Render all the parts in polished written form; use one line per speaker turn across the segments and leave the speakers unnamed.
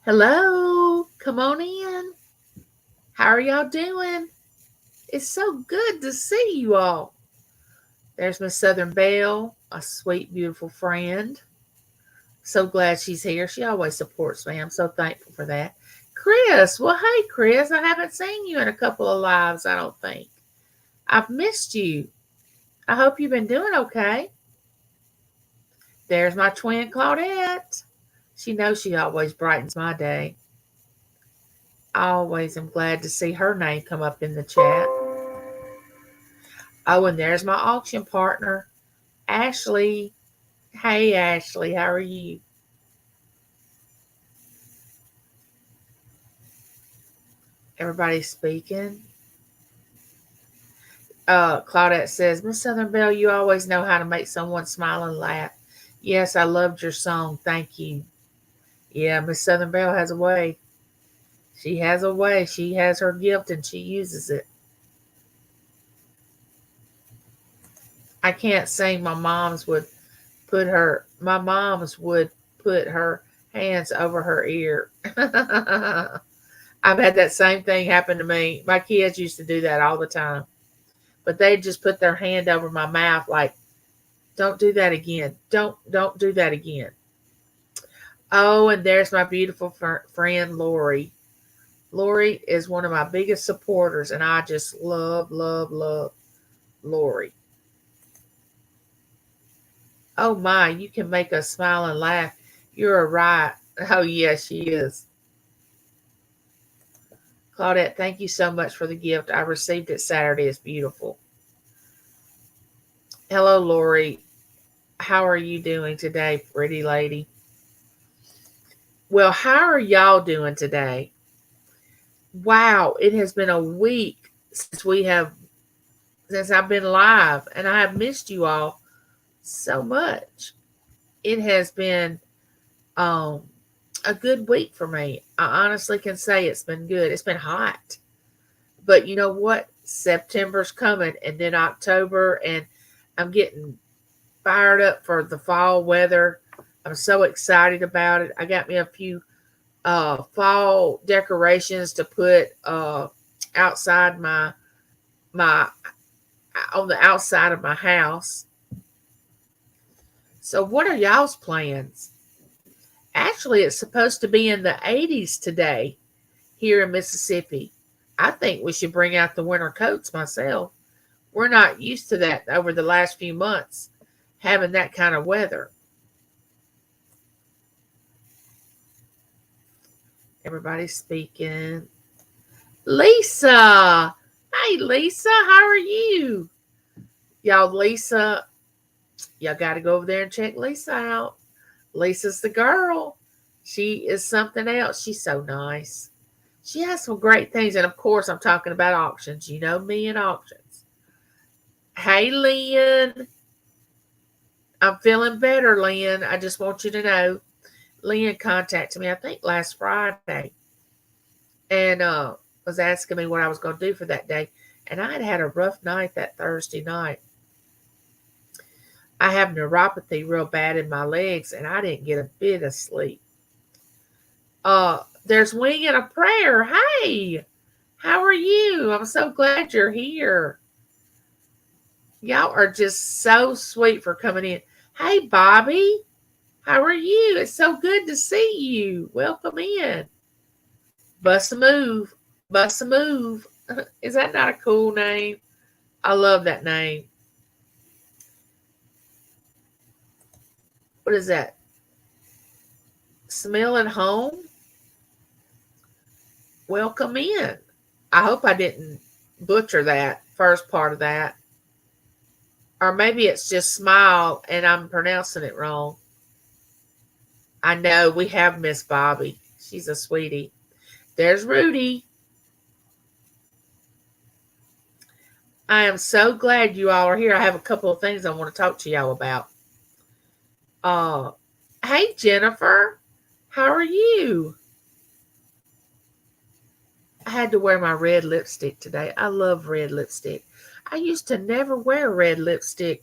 Hello, come on in. How are y'all doing? It's so good to see you all. There's Miss Southern Belle, a sweet, beautiful friend. So glad she's here. She always supports me. I'm so thankful for that. Chris, well, hey, Chris, I haven't seen you in a couple of lives, I don't think. I've missed you. I hope you've been doing okay. There's my twin, Claudette. She knows she always brightens my day. I always am glad to see her name come up in the chat. Oh, and there's my auction partner, Ashley. Hey, Ashley, how are you? Everybody's speaking. Claudette says, Miss Southern Belle, you always know how to make someone smile and laugh. Yes, I loved your song. Thank you. Yeah, Miss Southern Belle has a way. She has a way. She has her gift and she uses it. I can't sing. My mom's would put her hands over her ear. I've had that same thing happen to me. My kids used to do that all the time. But they'd just put their hand over my mouth like, don't do that again. Don't do that again. Oh, and there's my beautiful friend Lori. Lori is one of my biggest supporters, and I just love Lori. Oh my, you can make us smile and laugh. You're right. Oh yes, she is. Claudette, thank you so much for the gift. I received it Saturday. It's beautiful. Hello, Lori. How are you doing today, pretty lady? Well, how are y'all doing today? Wow, it has been a week since I've been live, and I have missed you all so much. It has been um a good week for me. I honestly can say it's been good. It's been hot. But you know what? September's coming and then October, and I'm getting fired up for the fall weather. I'm so excited about it. I got me a few fall decorations to put outside my on the outside of my house. So what are y'all's plans? Actually, it's supposed to be in the 80s today here in Mississippi. I think we should bring out the winter coats myself. We're not used to that over the last few months, having that kind of weather. Everybody's speaking. Lisa! Hey, Lisa, how are you? Y'all got to go over there and check Lisa out. Lisa's the girl. She is something else. She's so nice. She has some great things. And of course, I'm talking about auctions. You know me and auctions. Hey, Lynn. I'm feeling better, Lynn. I just want you to know. Lynn contacted me, I think last Friday, and was asking me what I was going to do for that day. And I had a rough night that Thursday night. I have neuropathy real bad in my legs, and I didn't get a bit of sleep. There's Wing and a Prayer. Hey, how are you? I'm so glad you're here. Y'all are just so sweet for coming in. Hey, Bobby, how are you? It's so good to see you. Welcome in. Bust a move. Bust a move. Is that not a cool name? I love that name. What is that? Smelling home? Welcome in. I hope I didn't butcher that first part of that. Or maybe it's just smile and I'm pronouncing it wrong. I know we have Miss Bobby. She's a sweetie. There's Rudy. I am so glad you all are here. I have a couple of things I want to talk to y'all about. Uh, hey, Jennifer. How are you? I had to wear my red lipstick today. I love red lipstick. I used to never wear red lipstick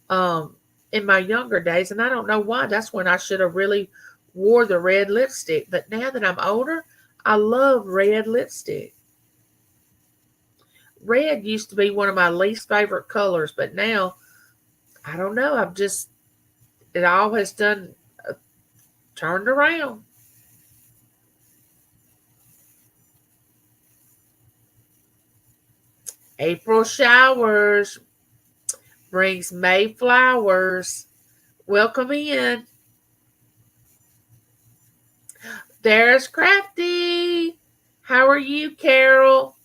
um, in my younger days, and I don't know why. That's when I should have really wore the red lipstick. But now that I'm older, I love red lipstick. Red used to be one of my least favorite colors, but now I don't know. It all has done turned around. April showers brings May flowers. Welcome in. There's Crafty. How are you, Carol?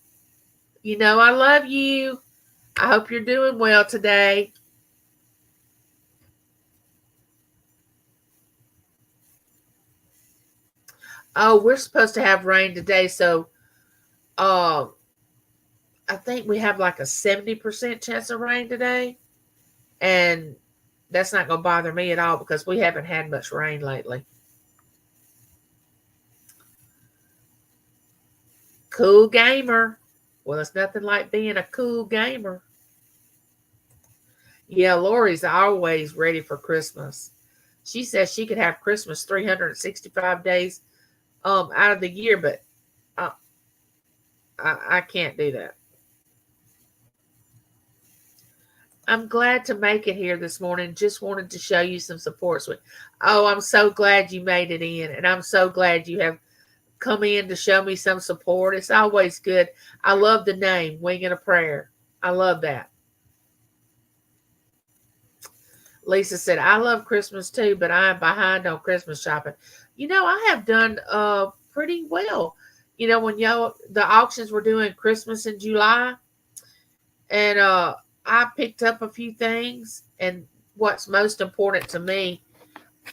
You know I love you. I hope you're doing well today. Oh, we're supposed to have rain today, so um I think we have like a 70% chance of rain today. And that's not going to bother me at all because we haven't had much rain lately. Cool gamer. Well, it's nothing like being a cool gamer. Yeah, Lori's always ready for Christmas. She says she could have Christmas 365 days out of the year, but uh, I can't do that. I'm glad to make it here this morning. Just wanted to show you some support. Oh, I'm so glad you made it in, and I'm so glad you have come in to show me some support. It's always good. I love the name, Winging a Prayer. I love that. Lisa said, I love Christmas too, but I am behind on Christmas shopping. I have done pretty well. When the auctions were doing Christmas in July, and I picked up a few things, and what's most important to me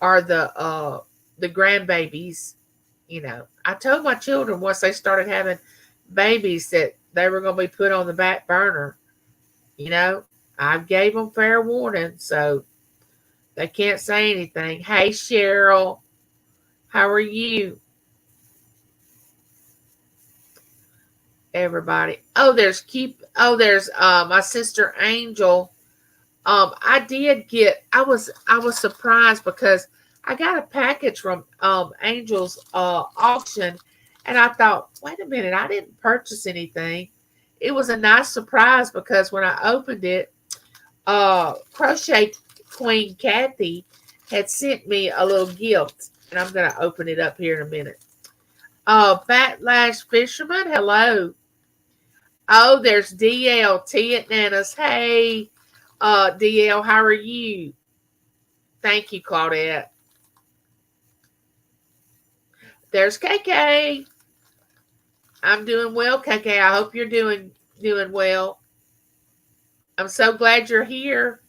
are the grandbabies. I told my children once they started having babies that they were going to be put on the back burner. I gave them fair warning, so they can't say anything. Hey, Cheryl, how are you? Everybody. There's my sister Angel. I was surprised because I got a package from Angel's auction, and I thought, wait a minute, I didn't purchase anything. It was a nice surprise because when I opened it, Crochet Queen Kathy had sent me a little gift, and I'm gonna open it up here in a minute. Batlash Fisherman, hello. Oh, there's DLT at Nana's. Hey, DL, how are you? Thank you, Claudette. There's KK. I'm doing well, KK. I hope you're doing well. I'm so glad you're here.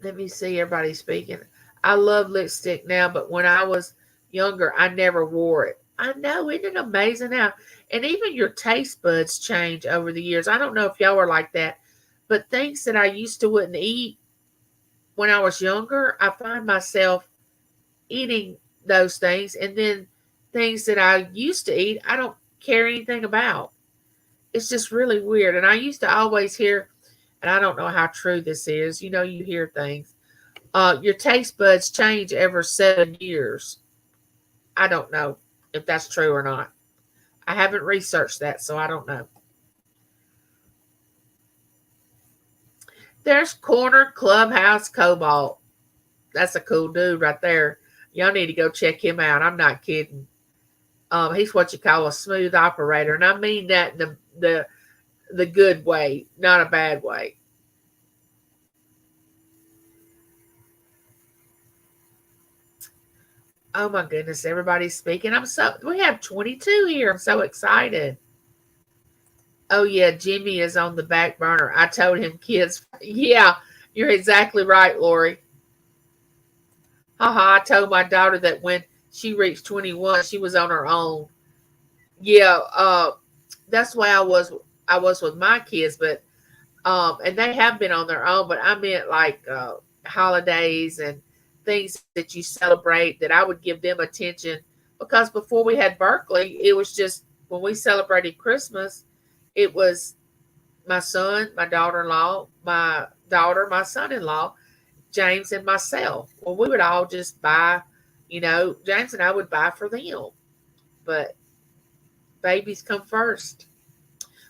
Let me see everybody speaking. I love lipstick now, but when I was younger, I never wore it. I know, isn't it amazing how? And even your taste buds change over the years. I don't know if y'all are like that, but things that I used to wouldn't eat when I was younger, I find myself eating those things, and then things that I used to eat, I don't care anything about. It's just really weird. And I used to always hear, and I don't know how true this is. You hear things. Your taste buds change every 7 years. I don't know if that's true or not. I haven't researched that, so I don't know. There's Corner Clubhouse Cobalt. That's a cool dude right there. Y'all need to go check him out. I'm not kidding. He's what you call a smooth operator, and I mean that in the good way, not a bad way. Oh my goodness, everybody's speaking. We have 22 here. I'm so excited. Oh yeah, Jimmy is on the back burner. I told him kids. Yeah, you're exactly right, Lori. Haha, I told my daughter that when she reached 21, she was on her own. Yeah, that's why I was with my kids, but and they have been on their own, but I meant like holidays and things that you celebrate that I would give them attention because before we had Berkeley, it was just when we celebrated Christmas, it was my son, my daughter-in-law, my daughter, my son-in-law, James and myself. Well, we would all just buy, James and I would buy for them. But babies come first,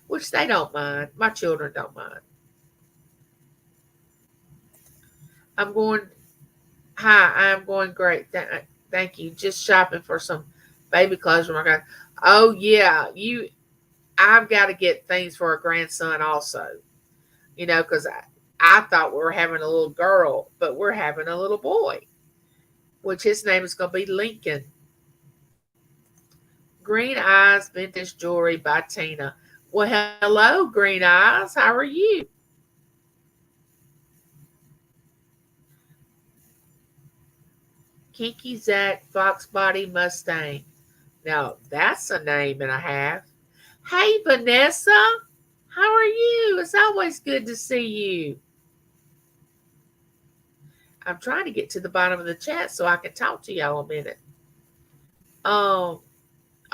which they don't mind. My children don't mind. I'm going, hi, I'm going great. Thank you. Just shopping for some baby clothes for my God. Oh, yeah. I've got to get things for a grandson also, because I thought we were having a little girl, but we're having a little boy, which his name is going to be Lincoln. Green Eyes Vintage Jewelry by Tina. Well, hello, Green Eyes. How are you? Kinky Zach Fox Body Mustang. Now, that's a name and a half. Hey, Vanessa. How are you? It's always good to see you. I'm trying to get to the bottom of the chat so I can talk to y'all a minute. I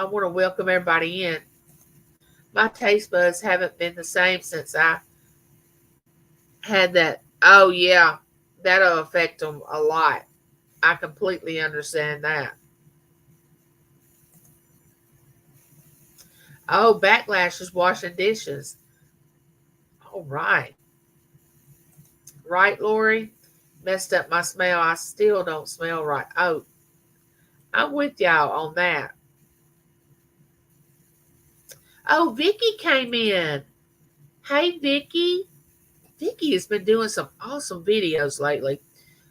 want to welcome everybody in. My taste buds haven't been the same since I had that. Oh, yeah, that'll affect them a lot. I completely understand that. Oh, Backlash is washing dishes. All right. Right, Lori? Messed up my smell. I still don't smell right. Oh, I'm with y'all on that. Oh, Vicky came in. Hey, Vicky. Vicky has been doing some awesome videos lately.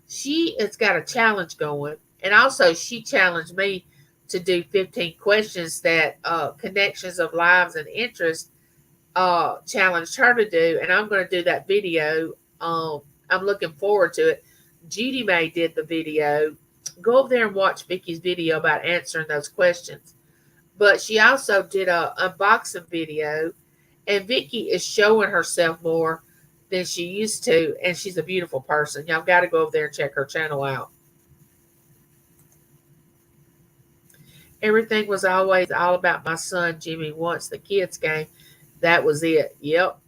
She has got a challenge going. And also, she challenged me to do 15 questions that Connections of Lives and Interests challenged her to do. And I'm going to do that video. I'm looking forward to it. Judy May did the video. Go over there and watch Vicky's video about answering those questions. But she also did a unboxing video, and Vicky is showing herself more than she used to, and she's a beautiful person. Y'all got to go over there and check her channel out. Everything was always all about my son Jimmy. Once the kids came, that was it. Yep.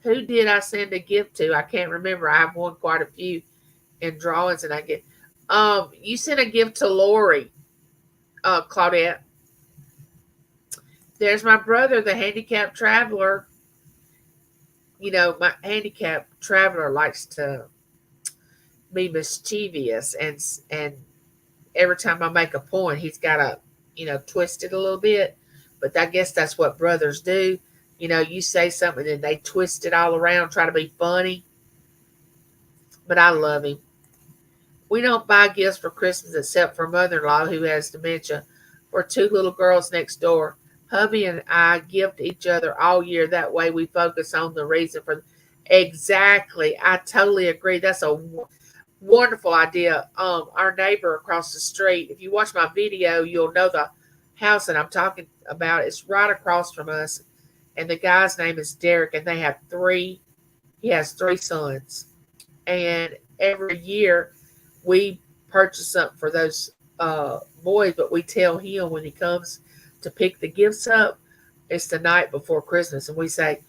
Who did I send a gift to? I can't remember. I have won quite a few in drawings, and I get. You sent a gift to Lori, Claudette. There's my brother, the handicapped traveler. My handicapped traveler likes to be mischievous, and every time I make a point, he's got to, twist it a little bit. But I guess that's what brothers do. You say something and they twist it all around, try to be funny. But I love him. We don't buy gifts for Christmas except for mother-in-law who has dementia or two little girls next door. Hubby and I gift each other all year. That way we focus on the reason for. Exactly. I totally agree. That's a wonderful idea. Our neighbor across the street, if you watch my video, you'll know the house that I'm talking about. It's right across from us. And the guy's name is Derek, and he has 3 sons. And every year we purchase something for those boys, but we tell him when he comes to pick the gifts up, it's the night before Christmas, and we say,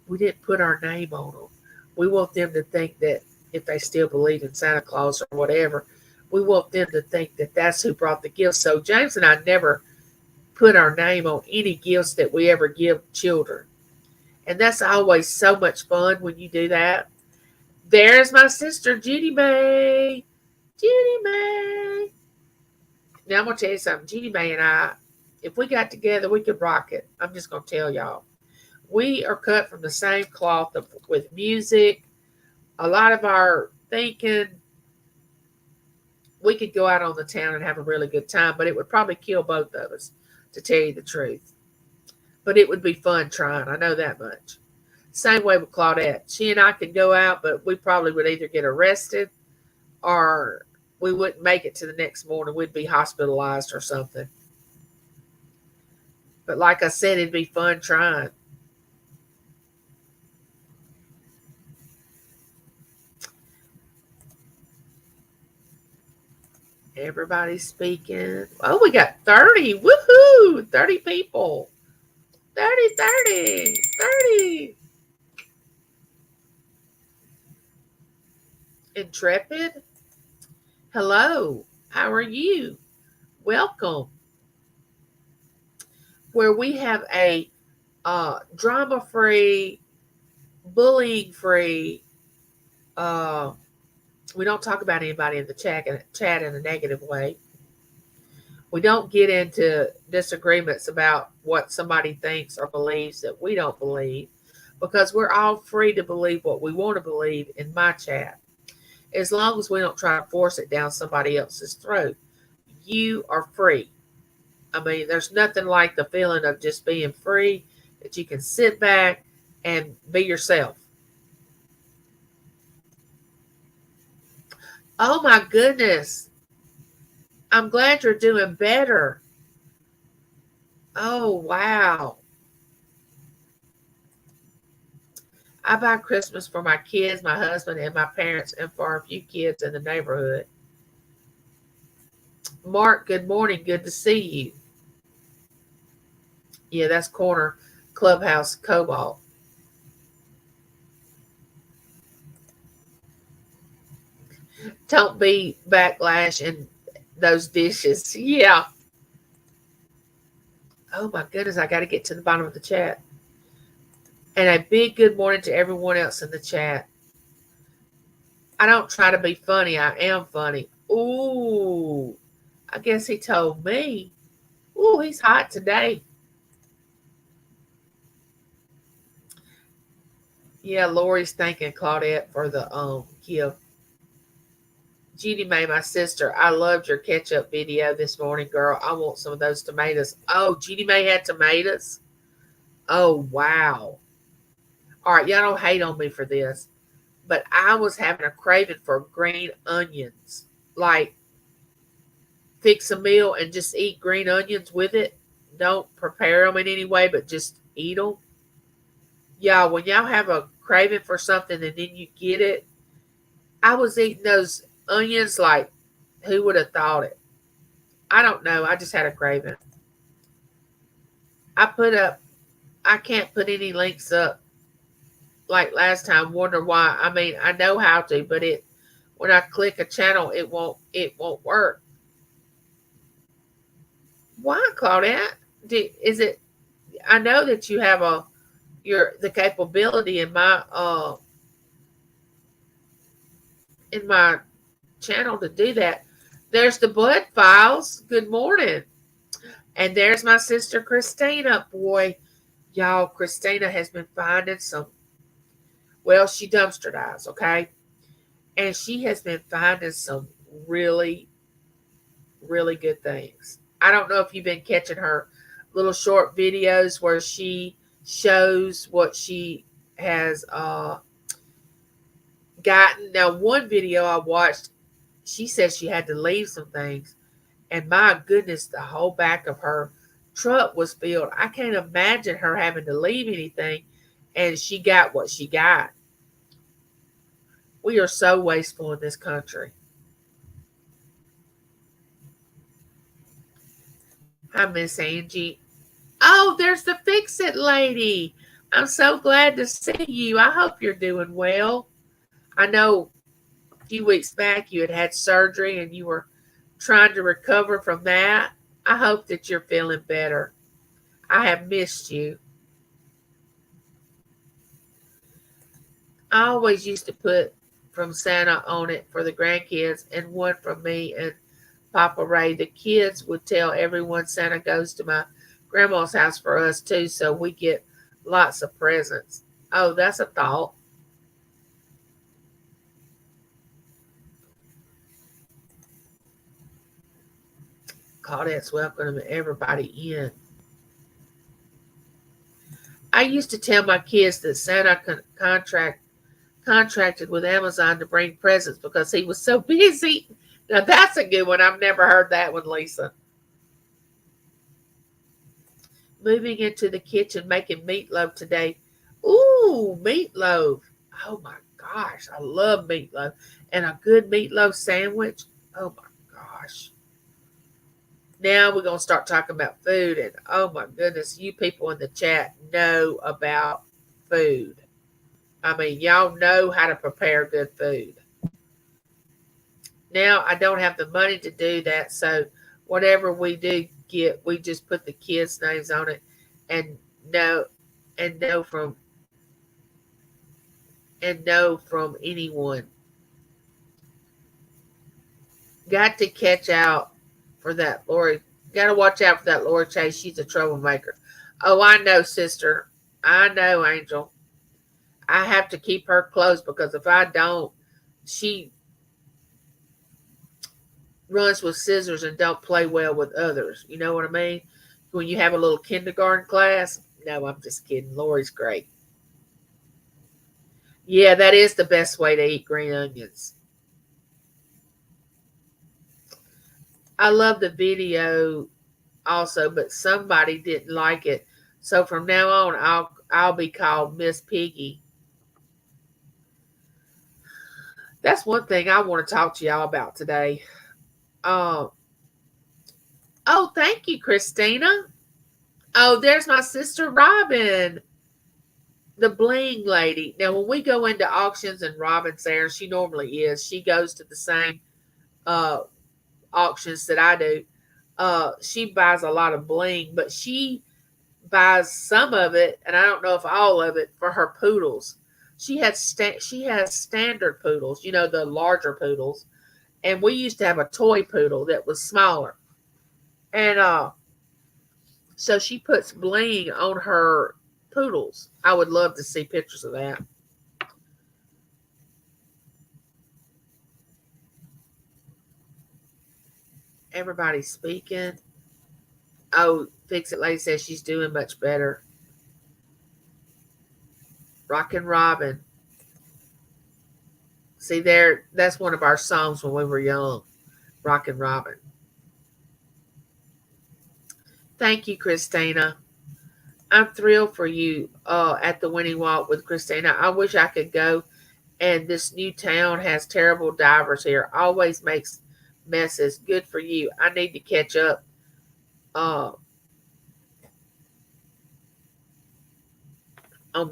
we didn't put our name on them. We want them to think that if they still believe in Santa Claus or whatever, we want them to think that that's who brought the gifts. So James and I never put our name on any gifts that we ever give children. And that's always so much fun when you do that. There's my sister, Judy May. Judy May. Now, I'm going to tell you something. Judy May and I, if we got together, we could rock it. I'm just going to tell y'all. We are cut from the same cloth with music. A lot of our thinking, we could go out on the town and have a really good time, but it would probably kill both of us, to tell you the truth. But it would be fun trying. I know that much. Same way with Claudette. She and I could go out, but we probably would either get arrested or we wouldn't make it to the next morning. We'd be hospitalized or something. But like I said, it'd be fun trying. Everybody's speaking. Oh, we got 30. Woohoo! 30 people. 30. Intrepid, hello. How are you? Welcome. Where we have a drama-free, bullying-free. Uh, we don't talk about anybody in the chat in a negative way. We don't get into disagreements about what somebody thinks or believes that we don't believe, because we're all free to believe what we want to believe in my chat, as long as we don't try to force it down somebody else's throat. You are free. I mean, there's nothing like the feeling of just being free, that you can sit back and be yourself. Oh my goodness. I'm glad you're doing better. Oh, wow. I buy Christmas for my kids, my husband, and my parents, and for a few kids in the neighborhood. Mark, good morning. Good to see you. Yeah, that's Corner Clubhouse Cobalt. Don't be backlash in those dishes. Yeah. Oh my goodness, I got to get to the bottom of the chat. And a big good morning to everyone else in the chat. I don't try to be funny. I am funny. Ooh, I guess he told me. Ooh, he's hot today. Yeah, Lori's thanking Claudette for the gift. Judy May, my sister, I loved your ketchup video this morning, girl. I want some of those tomatoes. Oh, Judy May had tomatoes? Oh, wow. All right, y'all don't hate on me for this, but I was having a craving for green onions. Like, fix a meal and just eat green onions with it. Don't prepare them in any way, but just eat them. Y'all, when y'all have a craving for something and then you get it, I was eating those onions like, who would have thought it? I don't know. I just had a craving. I put up, I can't put any links up like last time. Wonder why. I mean, I know how to, but when I click a channel, it won't work. Why, Claudette? Is it? I know that you have the capability in my channel to do that. There's the Bud Files. Good morning. And there's my sister Christina. Boy, y'all, Christina has been finding some. Well, she dumpster dives, okay? And she has been finding some really, really good things. I don't know if you've been catching her little short videos where she shows what she has gotten. Now, one video I watched, she said she had to leave some things, and my goodness, the whole back of her truck was filled. I can't imagine her having to leave anything, and she got what she got. We are so wasteful in this country. Hi, Miss Angie. Oh, there's the Fix It lady. I'm so glad to see you. I hope you're doing well. I know a few weeks back you had surgery and you were trying to recover from that. I hope that you're feeling better. I have missed you. I always used to put from Santa on it for the grandkids and one from me and Papa Ray. The kids would tell everyone Santa goes to my grandma's house for us too, so we get lots of presents. Oh, that's a thought. Claudette's welcoming everybody in. I used to tell my kids that Santa contracted with Amazon to bring presents because he was so busy. Now that's a good one. I've never heard that one, Lisa. Moving into the kitchen, making meatloaf today. Ooh, meatloaf. Oh my gosh, I love meatloaf. And a good meatloaf sandwich. Oh my gosh. Now we're going to start talking about food. And oh my goodness, you people in the chat know about food. I mean, y'all know how to prepare good food. Now I don't have the money to do that, so whatever we do get, we just put the kids' names on it, and know and know from anyone. Got to catch out for that Lori. Got to watch out for that Lori Chase. She's a troublemaker. Oh, I know, sister. I know, Angel. I have to keep her close because if I don't, she runs with scissors and don't play well with others. You know what I mean? When you have a little kindergarten class. No, I'm just kidding. Lori's great. Yeah, that is the best way to eat green onions. I love the video also, but somebody didn't like it. So from now on, I'll be called Miss Piggy. That's one thing I want to talk to y'all about today. Oh, thank you, Christina. Oh, there's my sister Robin, the bling lady. Now, when we go into auctions and Robin's there, she normally is. She goes to the same uh, auctions that I do. She buys a lot of bling, but she buys some of it, and I don't know if all of it, for her poodles. She has standard poodles, the larger poodles, and we used to have a toy poodle that was smaller, and so she puts bling on her poodles. I would love to see pictures of that. Everybody's speaking. Oh, Fix It Lady says she's doing much better. Rockin' Robin. See there, that's one of our songs when we were young. Rockin' Robin. Thank you, Christina. I'm thrilled for you at the Winning Walk with Christina. I wish I could go. And this new town has terrible divers here. Always makes messes. Good for you. I need to catch up on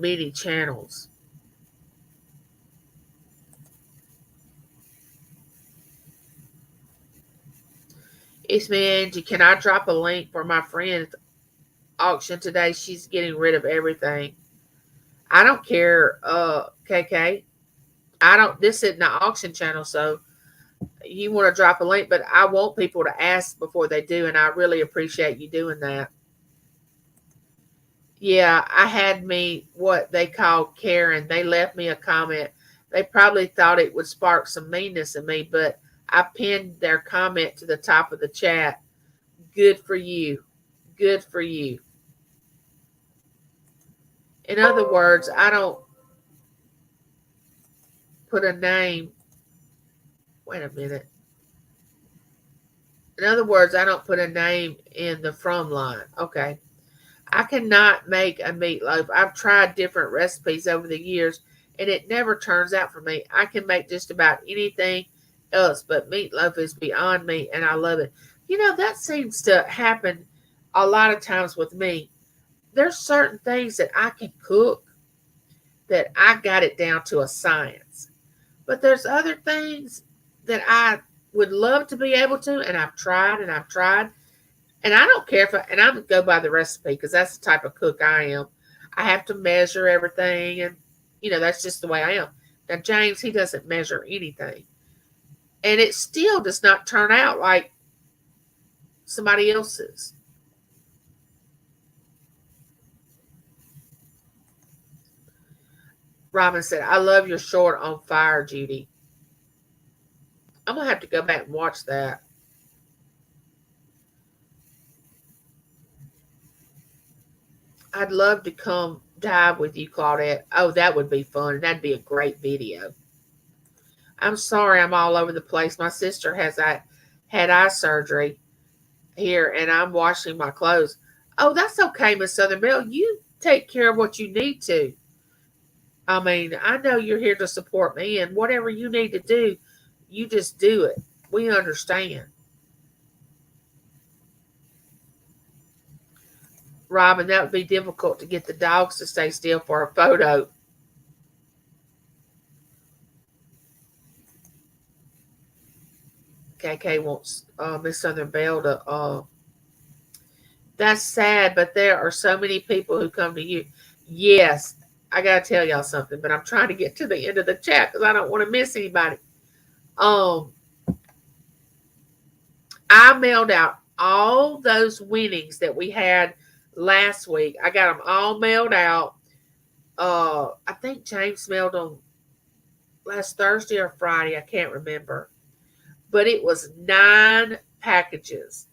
many channels. It's me, Angie. Can I drop a link for my friend's auction today? She's getting rid of everything. I don't care, KK. This isn't an auction channel, so you want to drop a link, but I want people to ask before they do, and I really appreciate you doing that. Yeah, I had me what they call Karen. They left me a comment. They probably thought it would spark some meanness in me, but I pinned their comment to the top of the chat. Good for you. Good for you. In other words, I don't put a name. Wait a minute. In other words, I don't put a name in the from line. Okay. I cannot make a meatloaf. I've tried different recipes over the years, and it never turns out for me. I can make just about anything else, but meatloaf is beyond me, and I love it. That seems to happen a lot of times with me. There's certain things that I can cook that I got it down to a science. But there's other things that I would love to be able to, and I've tried and I've tried. And I don't care and I'm going to go by the recipe because that's the type of cook I am. I have to measure everything, and, that's just the way I am. Now, James, he doesn't measure anything. And it still does not turn out like somebody else's. Robin said, I love your short on fire, Judy. I'm going to have to go back and watch that. I'd love to come dive with you, Claudette. Oh, that would be fun. That'd be a great video. I'm sorry I'm all over the place. My sister had eye surgery here, and I'm washing my clothes. Oh, that's okay, Miss Southern Belle. You take care of what you need to. I mean, I know you're here to support me, and whatever you need to do, you just do it. We understand. Robin, that would be difficult to get the dogs to stay still for a photo. KK wants Miss Southern Belle to. That's sad, but there are so many people who come to you. Yes, I gotta tell y'all something, but I'm trying to get to the end of the chat because I don't want to miss anybody. Um, I mailed out all those winnings that we had last week. I got them all mailed out. I think James mailed them last Thursday or Friday. I can't remember, but it was 9 packages.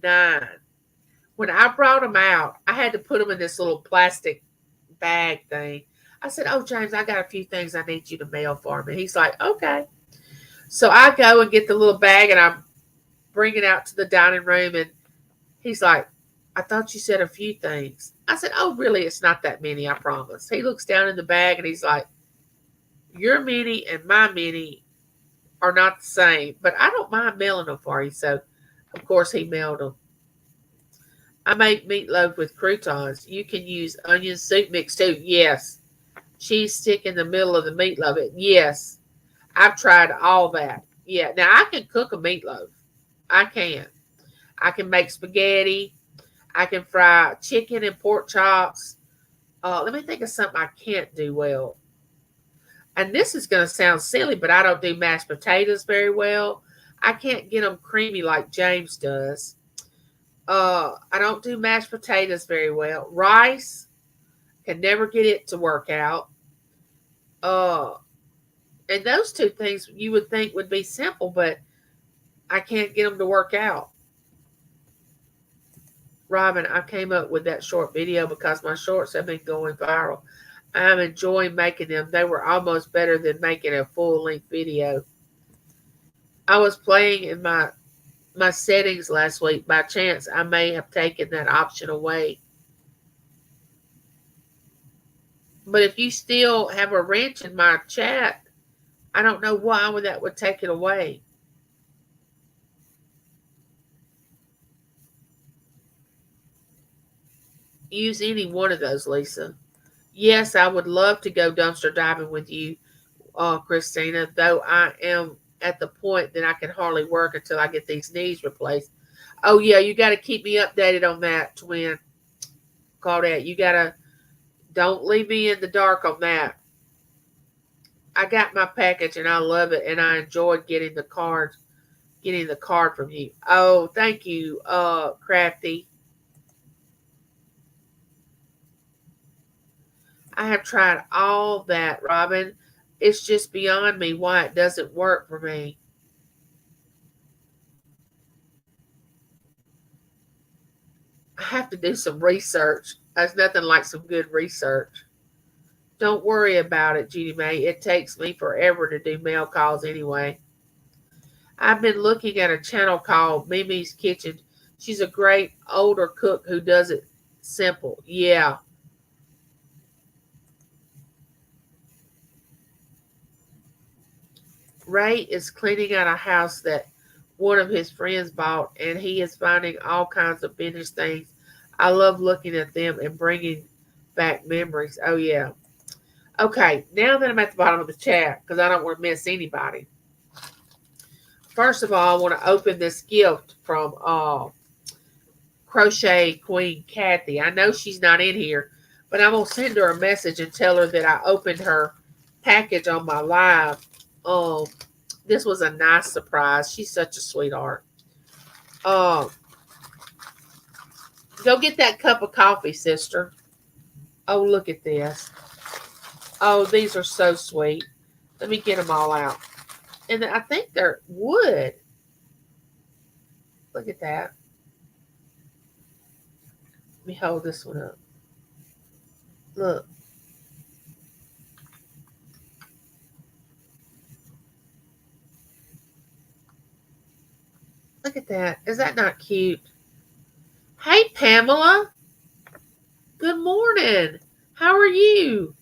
9. When I brought them out, I had to put them in this little plastic bag thing. I said, "Oh, James, I got a few things I need you to mail for me." He's like, "Okay." So I go and get the little bag and I bring it out to the dining room, and he's like, "I thought you said a few things." I said, "Oh, really? It's not that many, I promise." He looks down in the bag and he's like, "Your mini and my mini are not the same, but I don't mind mailing them for you." So, of course, he mailed them. I make meatloaf with croutons. You can use onion soup mix too. Yes. Cheese stick in the middle of the meatloaf. Yes. I've tried all that. Yeah. Now I can cook a meatloaf. I can. I can make spaghetti. I can fry chicken and pork chops. Let me think of something I can't do well. And this is going to sound silly, but I don't do mashed potatoes very well. I can't get them creamy like James does. I don't do mashed potatoes very well. Rice, can never get it to work out. Uh, and those two things you would think would be simple, but I can't get them to work out. Robin, I came up with that short video because my shorts have been going viral. I'm enjoying making them. They were almost better than making a full-length video. I was playing in my settings last week. By chance, I may have taken that option away. But if you still have a wrench in my chat, I don't know why that would take it away. Use any one of those, Lisa. Yes, I would love to go dumpster diving with you, Christina, though I am at the point that I can hardly work until I get these knees replaced. Oh, yeah, you got to keep me updated on that, twin. Claudette, you got to, don't leave me in the dark on that. I got my package and I love it, and I enjoyed getting the card from you. Oh, thank you, Crafty. I have tried all that, Robin. It's just beyond me why it doesn't work for me. I have to do some research. There's nothing like some good research. Don't worry about it, Judy May. It takes me forever to do mail calls anyway. I've been looking at a channel called Mimi's Kitchen. She's a great older cook who does it simple. Yeah. Ray is cleaning out a house that one of his friends bought, and he is finding all kinds of finished things. I love looking at them and bringing back memories. Oh, yeah. Okay, now that I'm at the bottom of the chat, because I don't want to miss anybody. First of all, I want to open this gift from Crochet Queen Kathy. I know she's not in here, but I'm going to send her a message and tell her that I opened her package on my live. This was a nice surprise. She's such a sweetheart. Go get that cup of coffee, sister. Oh, look at this. Oh, these are so sweet. Let me get them all out. And I think they're wood. Look at that. Let me hold this one up. Look. Look at that. Is that not cute? Hey, Pamela. Good morning. How are you?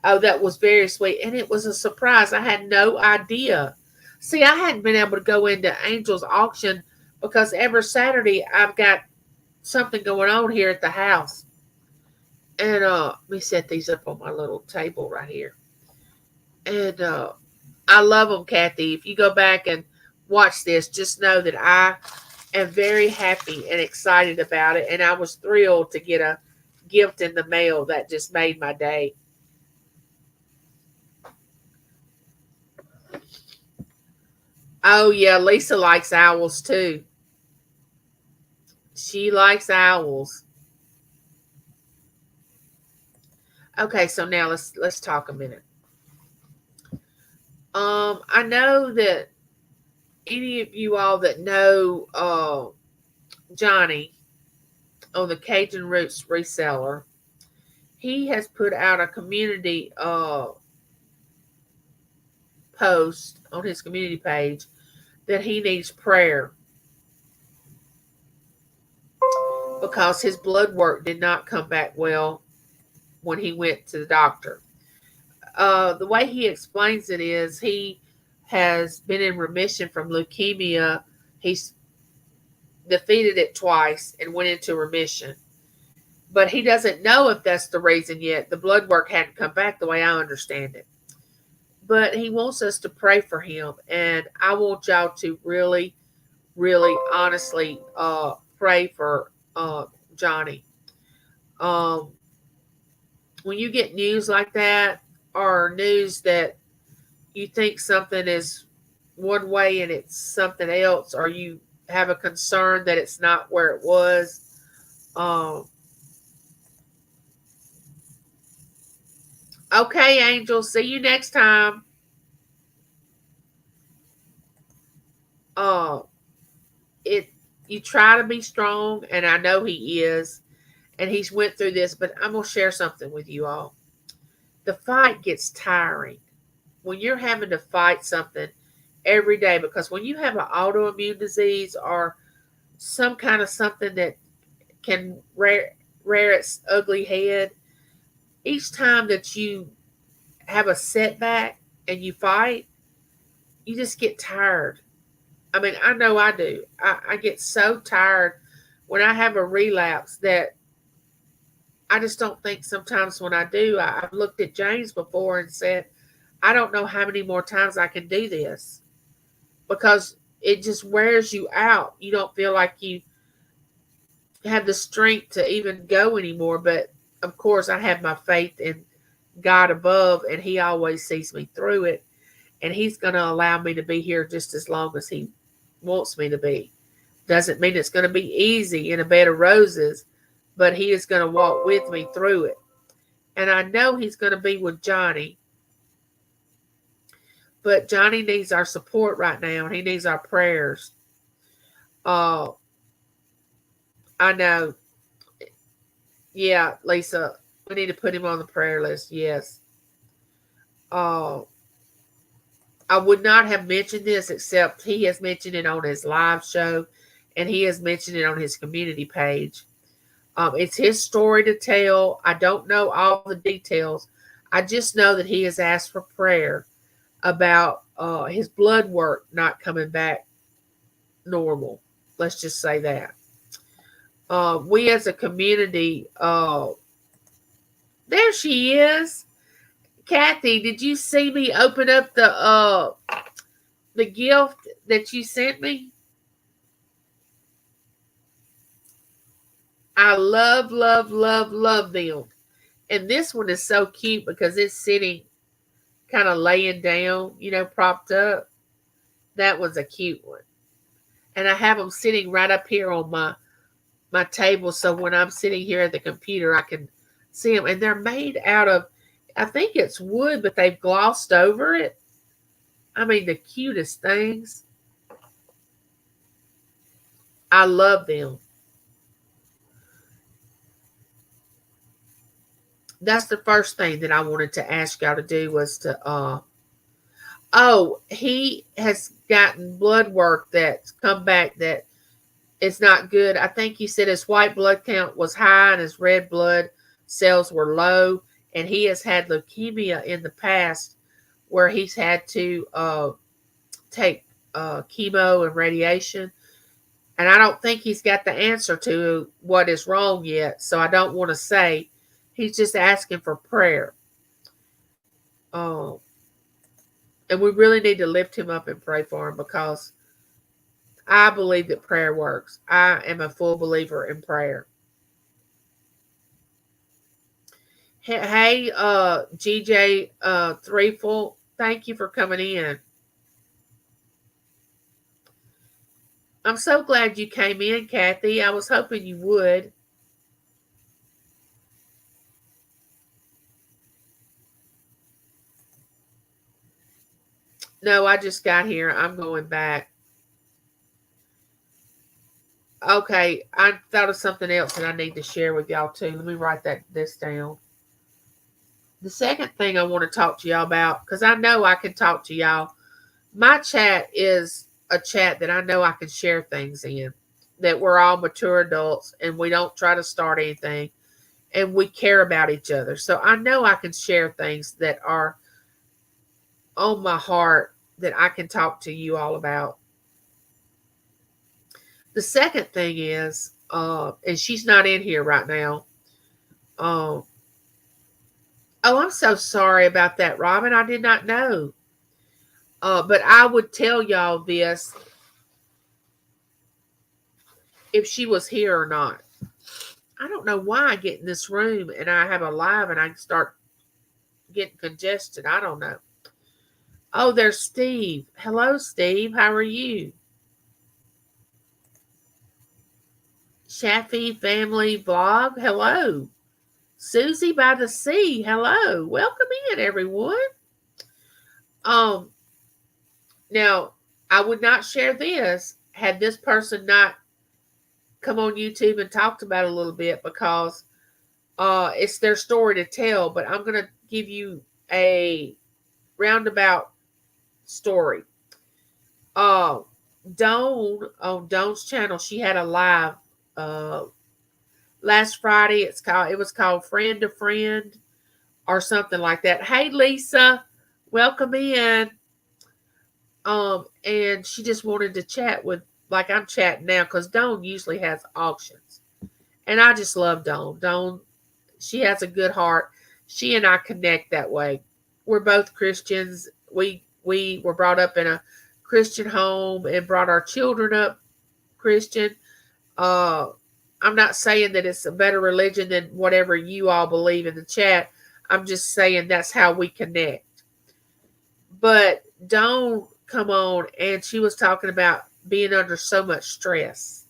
Oh, that was very sweet. And it was a surprise. I had no idea. See, I hadn't been able to go into Angel's auction because every Saturday I've got something going on here at the house. And let me set these up on my little table right here. And I love them, Kathy. If you go back and watch this, just know that I am very happy and excited about it. And I was thrilled to get a gift in the mail that just made my day. Oh, yeah, Lisa likes owls too. She likes owls. Okay, so now let's talk a minute. I know that any of you all that know Johnny on the Cajun Roots reseller, he has put out a community post on his community page that he needs prayer because his blood work did not come back well when he went to the doctor. The way he explains it is he has been in remission from leukemia. He's defeated it twice and went into remission. But he doesn't know if that's the reason yet. The blood work hadn't come back the way I understand it. But he wants us to pray for him. And I want y'all to really, really honestly pray for Johnny. Um, when you get news like that, or news that you think something is one way and it's something else, or you have a concern that it's not where it was, okay, Angel, see you next time. Uh, it you try to be strong, and I know he is, and he's went through this. But I'm gonna share something with you all. The fight gets tiring when you're having to fight something every day, because when you have an autoimmune disease or some kind of something that can rear its ugly head, each time that you have a setback and you fight, you just get tired. I mean, I know I do. I get so tired when I have a relapse that I just don't think sometimes when I do. I've looked at James before and said, I don't know how many more times I can do this because it just wears you out. You don't feel like you have the strength to even go anymore. But of course, I have my faith in God above, and He always sees me through it. And He's going to allow me to be here just as long as He wants me to be. Doesn't mean it's going to be easy in a bed of roses, but He is going to walk with me through it. And I know He's going to be with Johnny. But Johnny needs our support right now, and he needs our prayers. I know. Yeah, Lisa, we need to put him on the prayer list. Yes. I would not have mentioned this except he has mentioned it on his live show, and he has mentioned it on his community page. It's his story to tell. I don't know all the details. I just know that he has asked for prayer about his blood work not coming back normal. Let's just say that. We as a community, there she is. Kathy, did you see me open up the gift that you sent me? I love, love, love, love them. And this one is so cute because it's sitting kind of laying down, propped up. That was a cute one. And I have them sitting right up here on my table, so when I'm sitting here at the computer, I can see them. And they're made out of, I think it's wood, but they've glossed over it. I mean, the cutest things. I love them. That's the first thing that I wanted to ask y'all to do was to he has gotten blood work that's come back that is not good. I think he said his white blood count was high and his red blood cells were low, and he has had leukemia in the past where he's had to take chemo and radiation. And I don't think he's got the answer to what is wrong yet, so I don't want to say. He's just asking for prayer. And we really need to lift him up and pray for him because I believe that prayer works. I am a full believer in prayer. Hey, GJ, Threefull, thank you for coming in. I'm so glad you came in, Kathy. I was hoping you would. No, I just got here. I'm going back. Okay, I thought of something else that I need to share with y'all too. Let me write this down. The second thing I want to talk to y'all about, because I know I can talk to y'all. My chat is a chat that I know I can share things in. That we're all mature adults and we don't try to start anything and we care about each other. So I know I can share things that are on my heart that I can talk to you all about. The second thing is, and she's not in here right now. Oh, I'm so sorry about that, Robin. I did not know. But I would tell y'all this if she was here or not. I don't know why I get in this room and I have a live and I start getting congested. I don't know. Oh, there's Steve. Hello, Steve. How are you? Shaffy Family Vlog. Hello. Susie by the Sea. Hello. Welcome in, everyone. Um, Now, I would not share this had this person not come on YouTube and talked about it a little bit because it's their story to tell. But I'm going to give you a roundabout story. Dawn on Dawn's channel, she had a live last Friday. It was called Friend to Friend or something like that. Hey Lisa, welcome in. And she just wanted to chat with, like I'm chatting now, because Dawn usually has auctions. And I just love Dawn. Dawn, she has a good heart. She and I connect that way. We're both Christians. We were brought up in a Christian home and brought our children up Christian. Uh, I'm not saying that it's a better religion than whatever you all believe in the chat. I'm just saying that's how we connect. But Dawn come on and she was talking about being under so much stress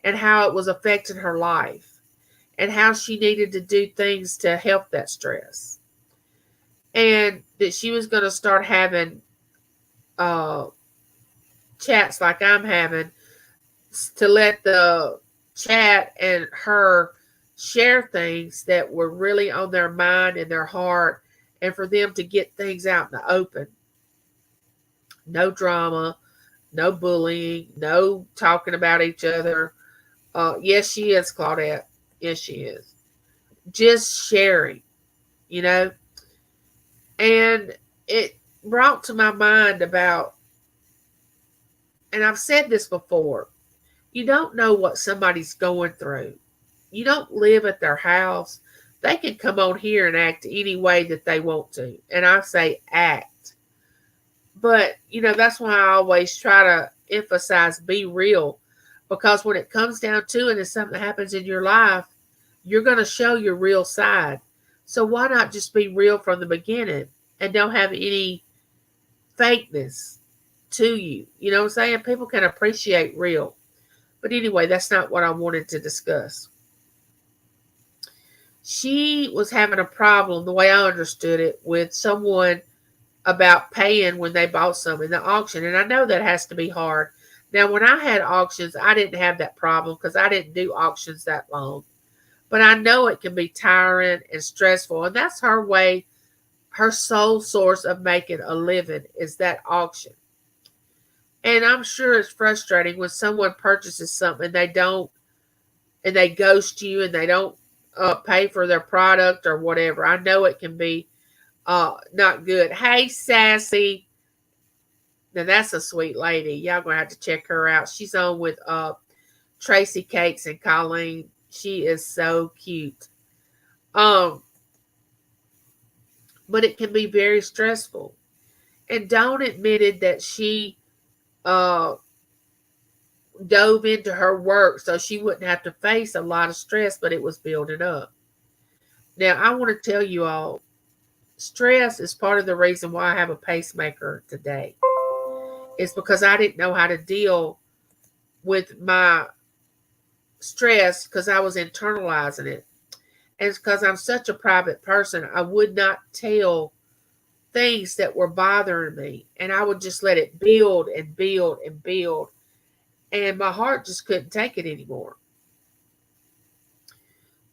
and how it was affecting her life and how she needed to do things to help that stress. And that she was going to start having chats like I'm having to let the chat and her share things that were really on their mind and their heart and for them to get things out in the open. No drama, no bullying, no talking about each other. Yes, she is, Claudette. Yes, she is. Just sharing, you know. And it brought to my mind about, and I've said this before, you don't know what somebody's going through. You don't live at their house. They can come on here and act any way that they want to. And I say act. But, that's why I always try to emphasize be real. Because when it comes down to it and something happens in your life, you're going to show your real side. So why not just be real from the beginning and don't have any fakeness to you? You know what I'm saying? People can appreciate real. But anyway, that's not what I wanted to discuss. She was having a problem, the way I understood it, with someone about paying when they bought some in the auction. And I know that has to be hard. Now, when I had auctions, I didn't have that problem because I didn't do auctions that long. But I know it can be tiring and stressful. And that's her way, her sole source of making a living is that auction. And I'm sure it's frustrating when someone purchases something and they ghost you and they don't pay for their product or whatever. I know it can be not good. Hey, Sassy. Now, that's a sweet lady. Y'all going to have to check her out. She's on with Tracy Cakes and Colleen. She is so cute. But it can be very stressful. And Dawn admitted that she dove into her work so she wouldn't have to face a lot of stress, but it was building up. Now, I want to tell you all, stress is part of the reason why I have a pacemaker today. It's because I didn't know how to deal with my stress because I was internalizing it. And it's because I'm such a private person, I would not tell things that were bothering me. And I would just let it build and build and build. And my heart just couldn't take it anymore.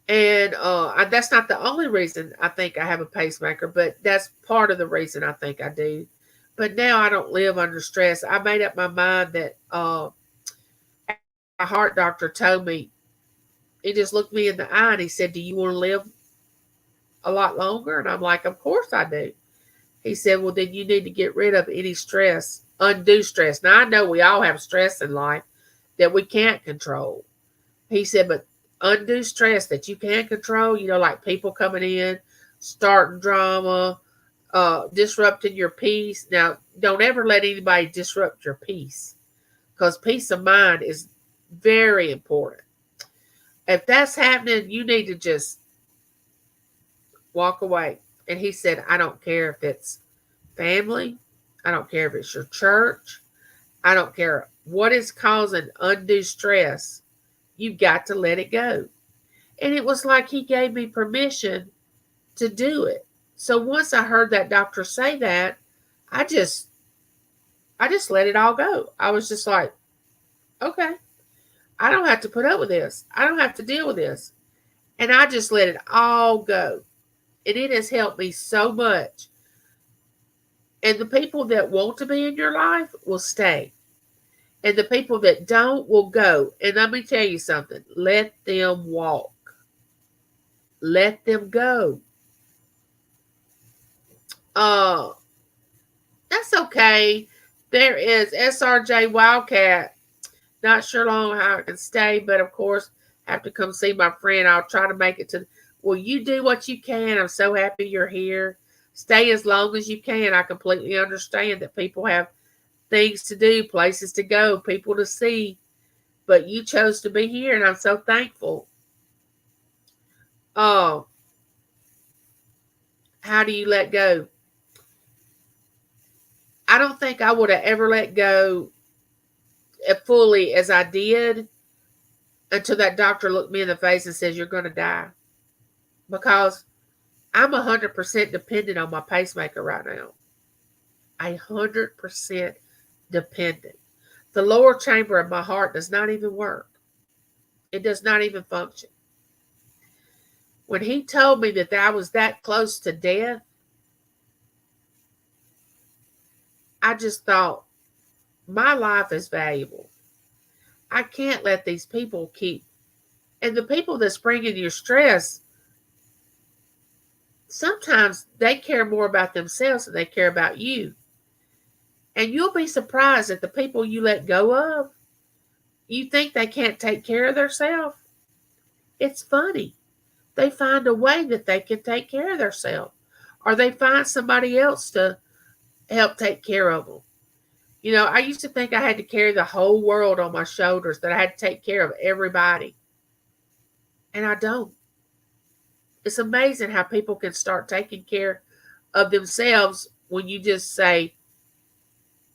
And that's not the only reason I think I have a pacemaker, but that's part of the reason I think I do. But now I don't live under stress. I made up my mind that my heart doctor told me, he just looked me in the eye and he said, "Do you want to live a lot longer?" And I'm like, "Of course I do." He said, "Well, then you need to get rid of any stress, undue stress." Now, I know we all have stress in life that we can't control. He said, but undue stress that you can't control, like people coming in, starting drama, disrupting your peace. Now, don't ever let anybody disrupt your peace because peace of mind is very important. If that's happening, you need to just walk away. And he said, I don't care if it's family, I don't care if it's your church, I don't care what is causing undue stress. You've got to let it go. And it was like he gave me permission to do it. So once I heard that doctor say that, I just let it all go. I was just like, okay, I don't have to put up with this. I don't have to deal with this. And I just let it all go. And it has helped me so much. And the people that want to be in your life will stay. And the people that don't will go. And let me tell you something. Let them walk. Let them go. Uh, that's okay. There is SRJ Wildcat. Not sure long how I can stay, but of course, have to come see my friend. I'll try to make it to. Well, you do what you can. I'm so happy you're here. Stay as long as you can. I completely understand that people have things to do, places to go, people to see, but you chose to be here, and I'm so thankful. Oh, how do you let go? I don't think I would have ever let go fully as I did until that doctor looked me in the face and says, "You're going to die," because I'm 100% dependent on my pacemaker right now. 100% dependent. The lower chamber of my heart does not even work. It does not even function. When he told me that I was that close to death, I just thought, my life is valuable. I can't let these people keep. And the people that's bringing your stress, sometimes they care more about themselves than they care about you. And you'll be surprised at the people you let go of. You think they can't take care of themselves? It's funny. They find a way that they can take care of themselves. Or they find somebody else to help take care of them. I used to think I had to carry the whole world on my shoulders, that I had to take care of everybody. And I don't. It's amazing how people can start taking care of themselves when you just say,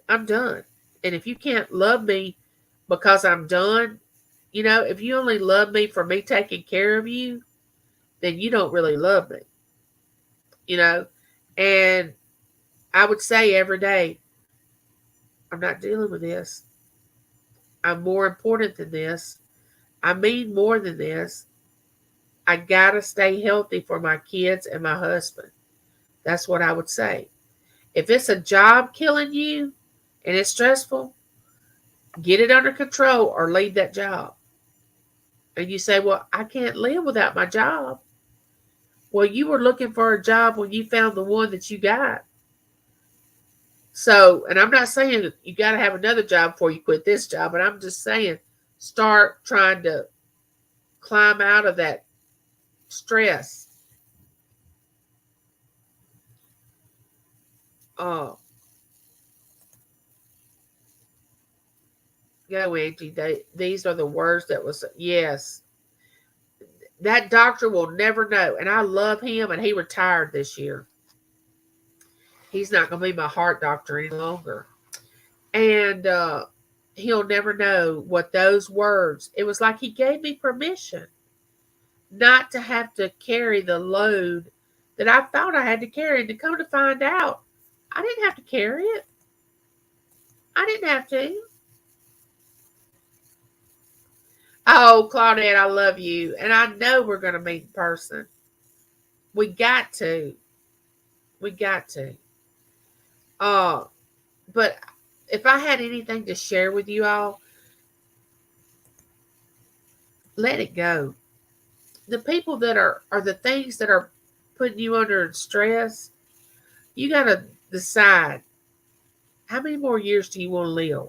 I'm done. And if you can't love me because I'm done, if you only love me for me taking care of you, then you don't really love me. And I would say every day, I'm not dealing with this. I'm more important than this. I mean more than this. I gotta stay healthy for my kids and my husband. That's what I would say. If it's a job killing you and it's stressful, get it under control or leave that job. And you say, well, I can't live without my job. Well, you were looking for a job when you found the one that you got. So, and I'm not saying you got to have another job before you quit this job, but I'm just saying start trying to climb out of that stress. Uh, Go, Angie. These are the words that was, yes. That doctor will never know. And I love him, and he retired this year. He's not going to be my heart doctor any longer. And he'll never know what those words, it was like he gave me permission not to have to carry the load that I thought I had to carry. And to come to find out, I didn't have to carry it. I didn't have to. Oh, Claudette, I love you. And I know we're going to meet in person. We got to. We got to. Uh, but if I had anything to share with you all, let it go. The people that are the things that are putting you under stress, you got to decide, how many more years do you want to live?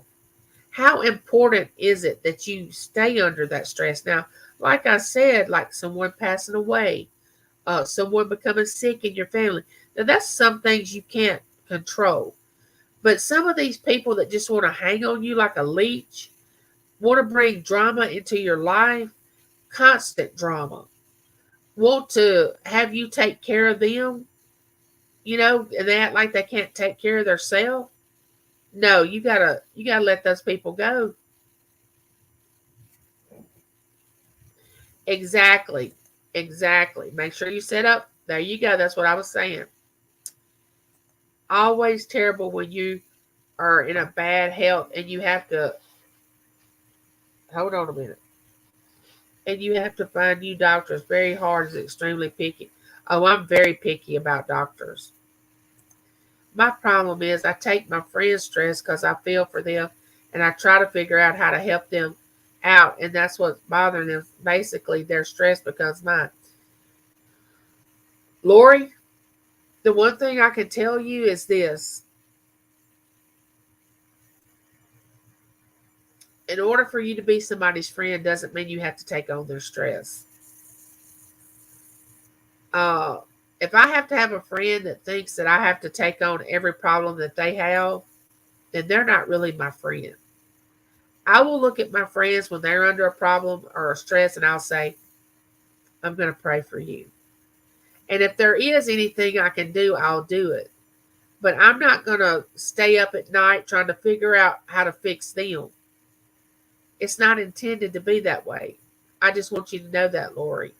How important is it that you stay under that stress? Now, like I said, like someone passing away, someone becoming sick in your family. Now, that's some things you can't control. But some of these people that just want to hang on you like a leech, want to bring drama into your life, constant drama, want to have you take care of them, and they act like they can't take care of themselves. No, you gotta let those people go. Exactly. Exactly. Make sure you set up. There you go. That's what I was saying. Always terrible when you are in a bad health and you have to hold on a minute. And you have to find new doctors. Very hard. Is extremely picky. Oh, I'm very picky about doctors. My problem is I take my friends' stress because I feel for them, and I try to figure out how to help them out, and that's what's bothering them. Basically, their stress becomes mine. Lori, the one thing I can tell you is this: in order for you to be somebody's friend, doesn't mean you have to take on their stress. Uh, if I have to have a friend that thinks that I have to take on every problem that they have, then they're not really my friend. I will look at my friends when they're under a problem or a stress, and I'll say, I'm going to pray for you. And if there is anything I can do, I'll do it. But I'm not going to stay up at night trying to figure out how to fix them. It's not intended to be that way. I just want you to know that, Lori.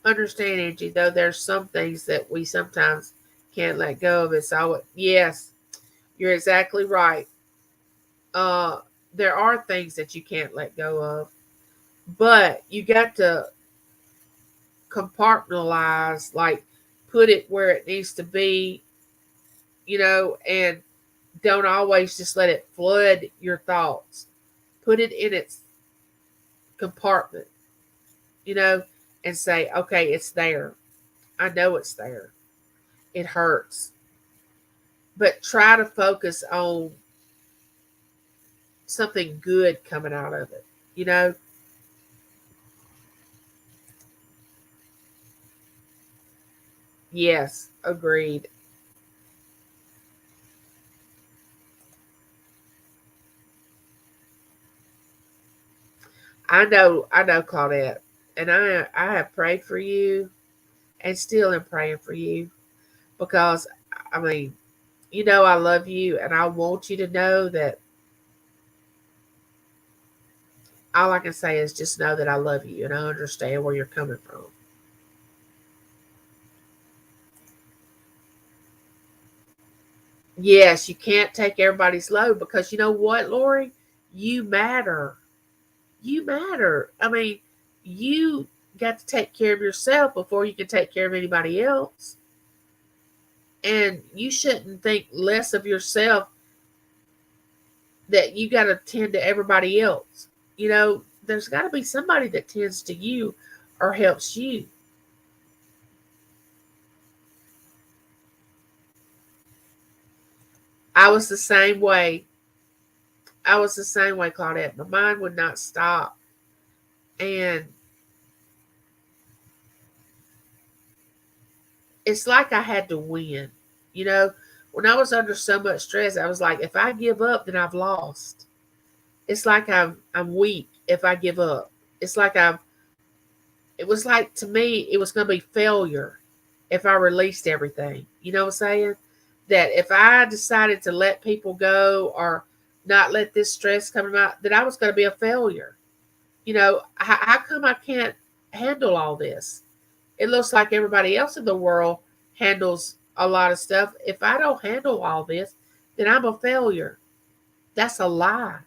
Understand, Angie, though, there's some things that we sometimes can't let go of. It's all, yes, you're exactly right. Uh, there are things that you can't let go of, but you got to compartmentalize, like put it where it needs to be, and don't always just let it flood your thoughts. Put it in its compartment, you know, and say, okay, it's there. I know it's there. It hurts. But try to focus on something good coming out of it, you know? Yes, agreed. I know, Claudette. And I have prayed for you and still am praying for you because, I mean, I love you and I want you to know that all I can say is just know that I love you and I understand where you're coming from. Yes, you can't take everybody's load because you know what, Lori? You matter. You matter. I mean, you got to take care of yourself before you can take care of anybody else. And you shouldn't think less of yourself that you got to tend to everybody else. There's got to be somebody that tends to you or helps you. I was the same way. I was the same way, Claudette. My mind would not stop. And it's like I had to win. You know, When I was under so much stress, I was like, if I give up, then I've lost. It's like I'm weak if I give up. It's like it was like, to me, it was going to be failure if I released everything. You know what I'm saying? That if I decided to let people go or not let this stress come out, that I was going to be a failure. How come I can't handle all this? It looks like everybody else in the world handles a lot of stuff. If I don't handle all this, then I'm a failure. That's a lie.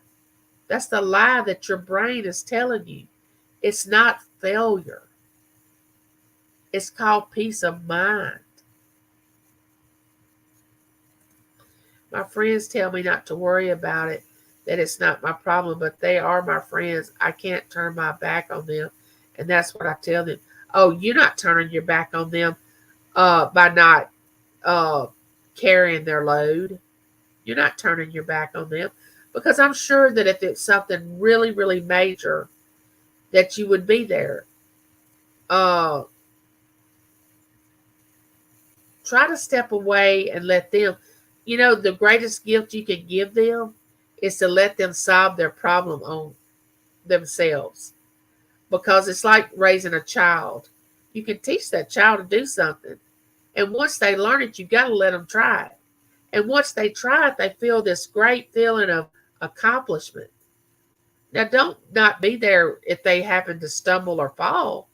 That's the lie that your brain is telling you. It's not failure. It's called peace of mind. My friends tell me not to worry about it, that it's not my problem, but they are my friends. I can't turn my back on them. And that's what I tell them. Oh, you're not turning your back on them by not uh, carrying their load. You're not turning your back on them, because I'm sure that if it's something really, really major, that you would be there. Uh, Try to step away and let them. The greatest gift you can give them is to let them solve their problem on themselves, because it's like raising a child. You can teach that child to do something, and once they learn it, you got to let them try it. And once they try it, they feel this great feeling of accomplishment. Now, don't not be there if they happen to stumble or fall,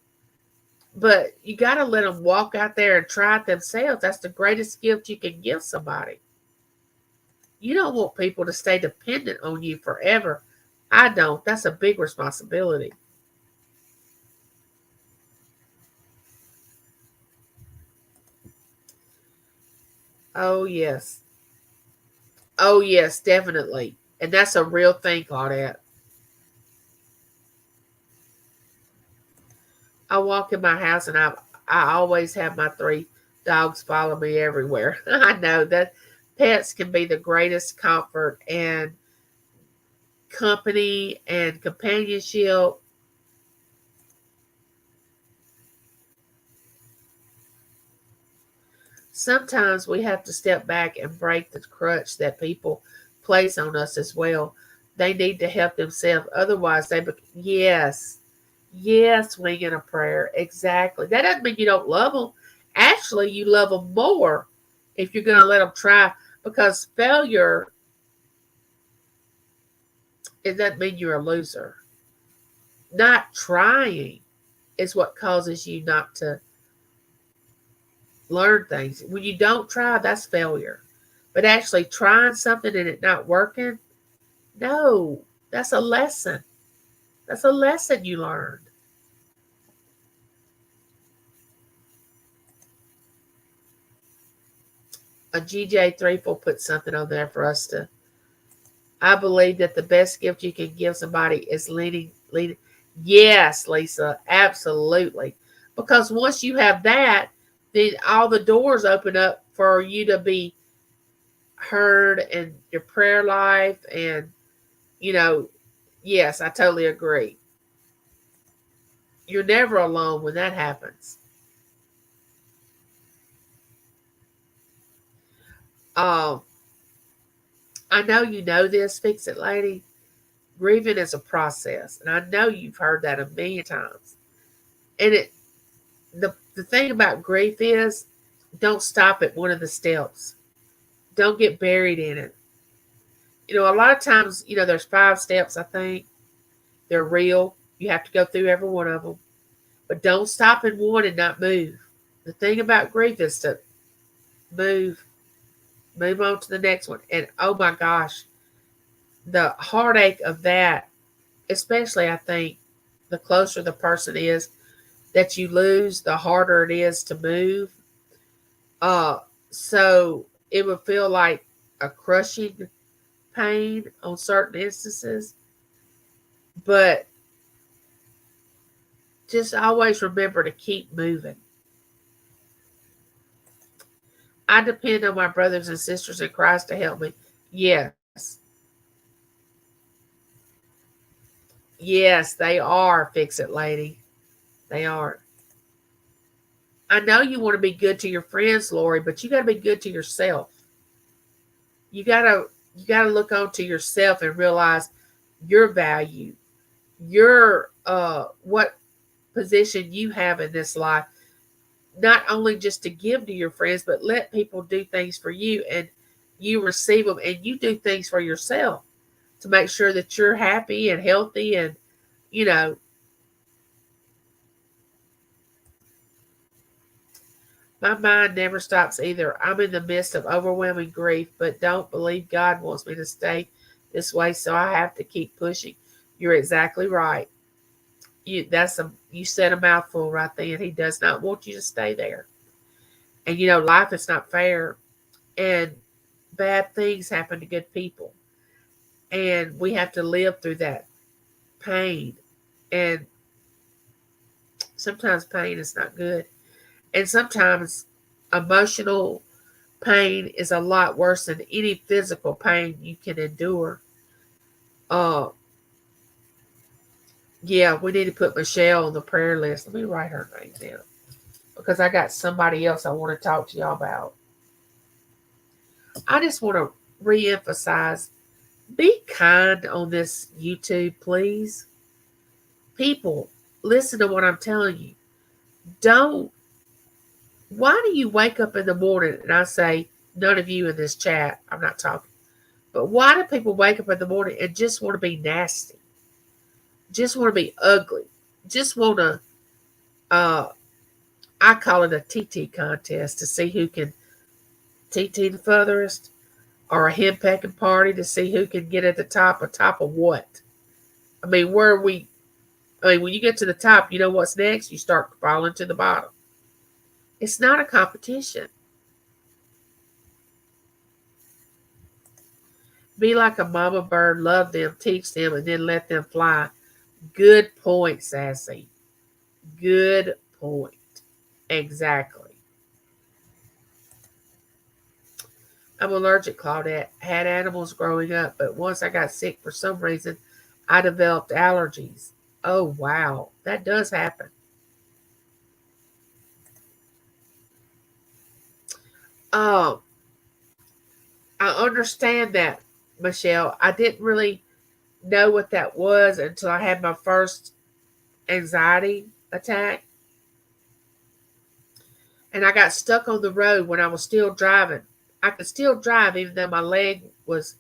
but you got to let them walk out there and try it themselves. That's the greatest gift you can give somebody. You don't want people to stay dependent on you forever. I don't. That's a big responsibility. Oh, yes. Oh, yes, definitely. And that's a real thing, Claudette. I walk in my house and I always have my 3 dogs follow me everywhere. I know that pets can be the greatest comfort and company and companionship. Sometimes we have to step back and break the crutch that people place on us as well. They need to help themselves. Otherwise, yes, yes, winging a prayer. Exactly. That doesn't mean you don't love them. Actually, you love them more if you're going to let them try, because failure, it doesn't mean you're a loser. Not trying is what causes you not to learn things. When you don't try, that's failure. But actually trying something and it not working, no, that's a lesson. That's a lesson you learned. A GJ34 put something on there for us to. I believe that the best gift you can give somebody is leading. Yes, Lisa, absolutely. Because once you have that, then all the doors open up for you to be heard, and your prayer life, and you know, yes, I totally agree. You're never alone when that happens. Um, I know you know this, Fix It Lady. Grieving is a process, and I know you've heard that a million times. And the thing about grief is, don't stop at one of the steps. Don't get buried in it. A lot of times, there's 5 steps. I think they're real. You have to go through every one of them, but don't stop in one and not move. The thing about grief is to move, move on to the next one. And oh my gosh, the heartache of that, especially I think the closer the person is that you lose, the harder it is to move. Uh, so it would feel like a crushing pain on certain instances, but just always remember to keep moving. I depend on my brothers and sisters in Christ to help me. Yes. Yes, they are, Fix It Lady. They are. I know you want to be good to your friends, Lori, but you got to be good to yourself. You gotta look onto yourself and realize your value, your what position you have in this life. Not only just to give to your friends, but let people do things for you and you receive them, and you do things for yourself to make sure that you're happy and healthy. And you know, my mind never stops either. I'm in the midst of overwhelming grief, but don't believe God wants me to stay this way, so I have to keep pushing. You're exactly right. You said a mouthful right then. He does not want you to stay there. And life is not fair, and bad things happen to good people, and we have to live through that pain. And sometimes pain is not good, and sometimes emotional pain is a lot worse than any physical pain you can endure. Uh, yeah, we need to put Michelle on the prayer list. Let me write her name down because I got somebody else I want to talk to y'all about. I just want to reemphasize, be kind on this YouTube, please. People, listen to what I'm telling you. Don't, why do you wake up in the morning, and I say, none of you in this chat, I'm not talking, but why do people wake up in the morning and just want to be nasty? Just want to be ugly? Just want to, I call it a TT contest to see who can TT the furthest, or a henpecking party to see who can get at the top. On top of what? I mean, when you get to the top, you know what's next? You start falling to the bottom. It's not a competition. Be like a mama bird, love them, teach them, and then let them fly. Good point, Sassy. Good point. Exactly. I'm allergic, Claudette. Had animals growing up, but once I got sick for some reason, I developed allergies. Oh, wow. That does happen. Um, I understand that, Michelle. I didn't really know what that was until I had my first anxiety attack. And I got stuck on the road when I was still driving. I could still drive even though my leg was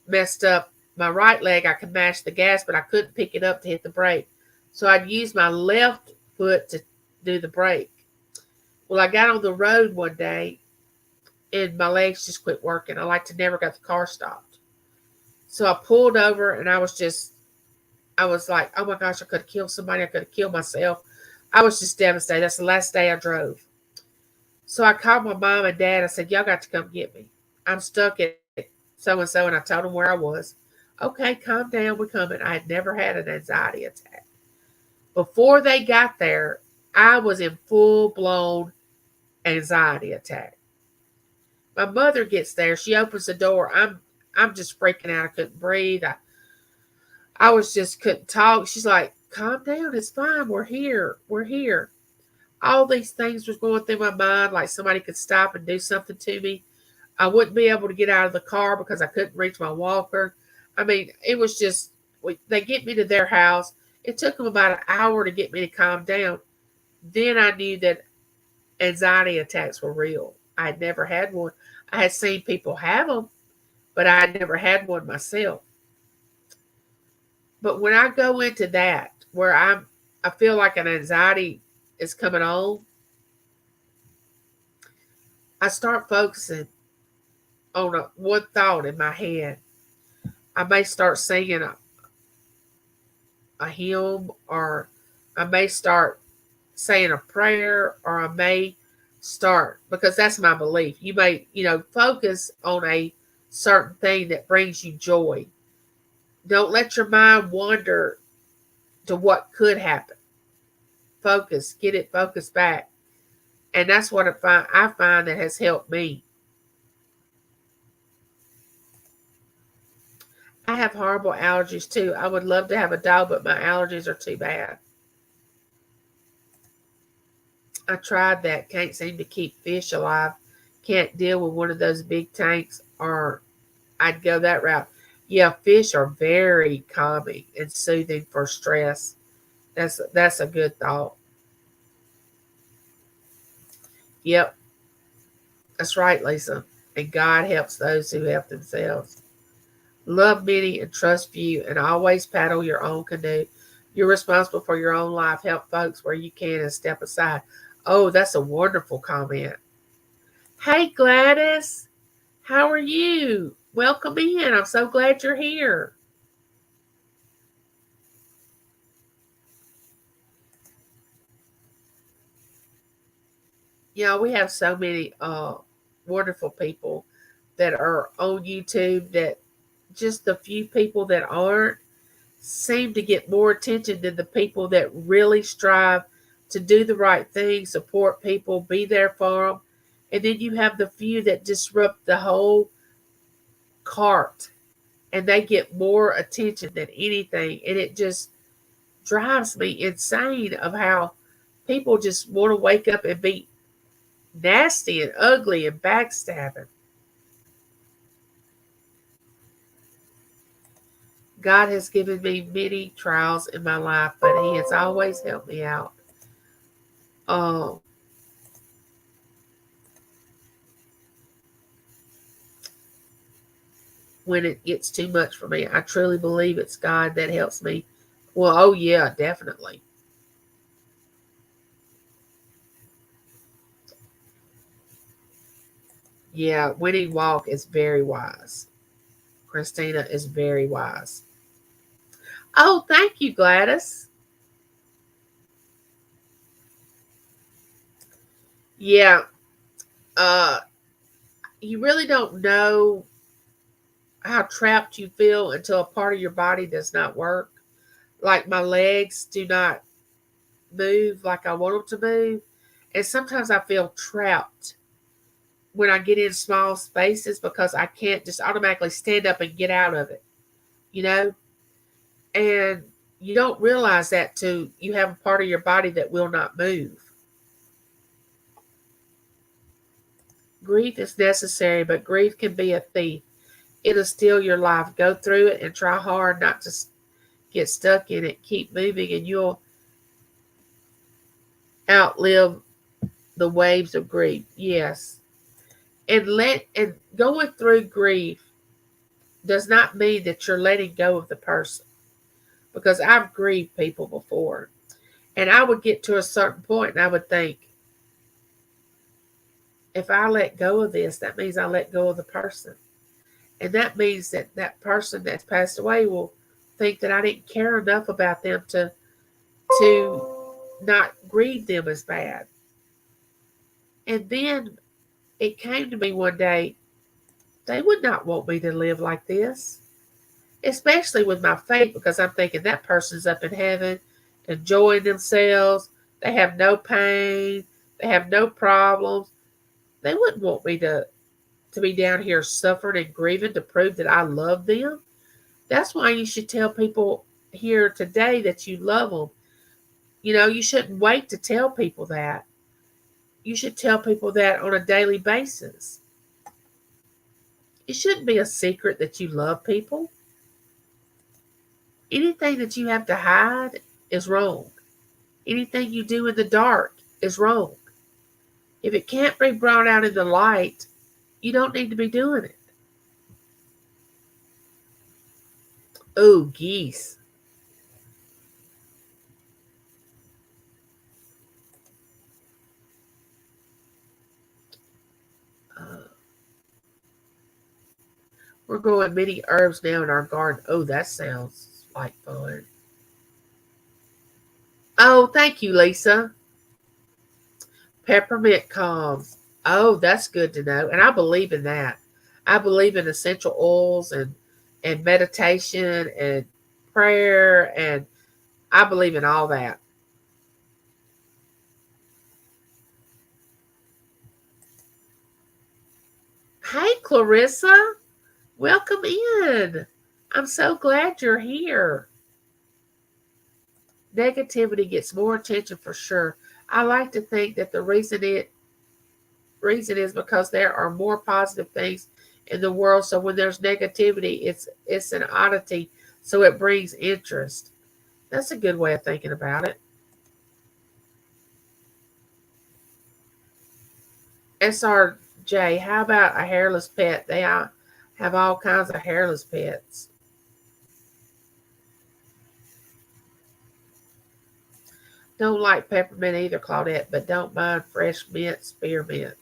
messed up. My right leg, I could mash the gas, but I couldn't pick it up to hit the brake. So I'd use my left foot to do the brake. Well, I got on the road one day and my legs just quit working. I like to never got the car stopped. So I pulled over and I was like, oh my gosh, I could have killed somebody. I could have killed myself. I was just devastated. That's the last day I drove. So I called my mom and dad. I said, y'all got to come get me. I'm stuck at so and so. And I told them where I was. Okay, calm down. We're coming. I had never had an anxiety attack. Before they got there, I was in full blown anxiety attack. My mother gets there. She opens the door. I'm just freaking out. I couldn't breathe. I was just couldn't talk. She's like, calm down. It's fine. We're here. We're here. All these things was going through my mind, like somebody could stop and do something to me. I wouldn't be able to get out of the car because I couldn't reach my walker. I mean, it was just, they get me to their house. It took them about an hour to get me to calm down. Then I knew that anxiety attacks were real. I had never had one. I had seen people have them, but I had never had one myself. But when I go into that, where I feel like an anxiety is coming on, I start focusing on one thought in my head. I may start singing a hymn, or I may start saying a prayer, or I may start, because that's my belief. You may, focus on a certain thing that brings you joy. Don't let your mind wander to what could happen. Focus, get it focused back. And that's what I find that has helped me. I have horrible allergies too. I would love to have a dog, but my allergies are too bad. I tried that. Can't seem to keep fish alive. Can't deal with one of those big tanks or I'd go that route. Yeah, fish are very calming and soothing for stress. That's a good thought. Yep, that's right, Lisa. And God helps those who help themselves. Love many and trust few, and always paddle your own canoe. You're responsible for your own life. Help folks where you can and step aside. Oh, that's a wonderful comment. Hey, Gladys, how are you? Welcome in. I'm so glad you're here. We have so many wonderful people that are on YouTube that just the few people that aren't seem to get more attention than the people that really strive to do the right thing, support people, be there for them. And then you have the few that disrupt the whole cart and they get more attention than anything. And it just drives me insane of how people just want to wake up and be nasty and ugly and backstabbing. God has given me many trials in my life, but He has always helped me out. Um, when it gets too much for me, I truly believe it's God that helps me. Well, oh yeah, definitely. Yeah, Winnie Walk is very wise. Christina is very wise. Oh, thank you, Gladys. Yeah, uh, you really don't know how trapped you feel until a part of your body does not work. Like my legs do not move like I want them to move. And sometimes I feel trapped when I get in small spaces because I can't just automatically stand up and get out of it, you know? And you don't realize that till you have a part of your body that will not move. Grief is necessary, but grief can be a thief. It'll steal your life. Go through it and try hard not to get stuck in it. Keep moving, and you'll outlive the waves of grief. Yes. And going through grief does not mean that you're letting go of the person. Because I've grieved people before. And I would get to a certain point and I would think, if I let go of this, that means I let go of the person. And that means that that person that's passed away will think that I didn't care enough about them to not grieve them as bad. And then it came to me one day, they would not want me to live like this, especially with my faith, because I'm thinking that person's up in heaven, enjoying themselves. They have no pain, they have no problems. They wouldn't want me to be down here suffering and grieving to prove that I love them. That's why you should tell people here today that you love them. You shouldn't wait to tell people that. You should tell people that on a daily basis. It shouldn't be a secret that you love people. Anything that you have to hide is wrong. Anything you do in the dark is wrong. If it can't be brought out in the light, you don't need to be doing it. Oh, geese. Uh, we're growing many herbs now in our garden. Oh, that sounds like fun. Oh, thank you, Lisa. Peppermint calms. Oh, that's good to know. And I believe in that. I believe in essential oils and meditation and prayer, and I believe in all that. Hey, Clarissa. Welcome in. I'm so glad you're here. Negativity gets more attention for sure. I like to think that the reason is because there are more positive things in the world. So when there's negativity, it's an oddity. So it brings interest. That's a good way of thinking about it. SRJ, how about a hairless pet? They have all kinds of hairless pets. Don't like peppermint either, Claudette, but don't mind fresh mint, spearmint.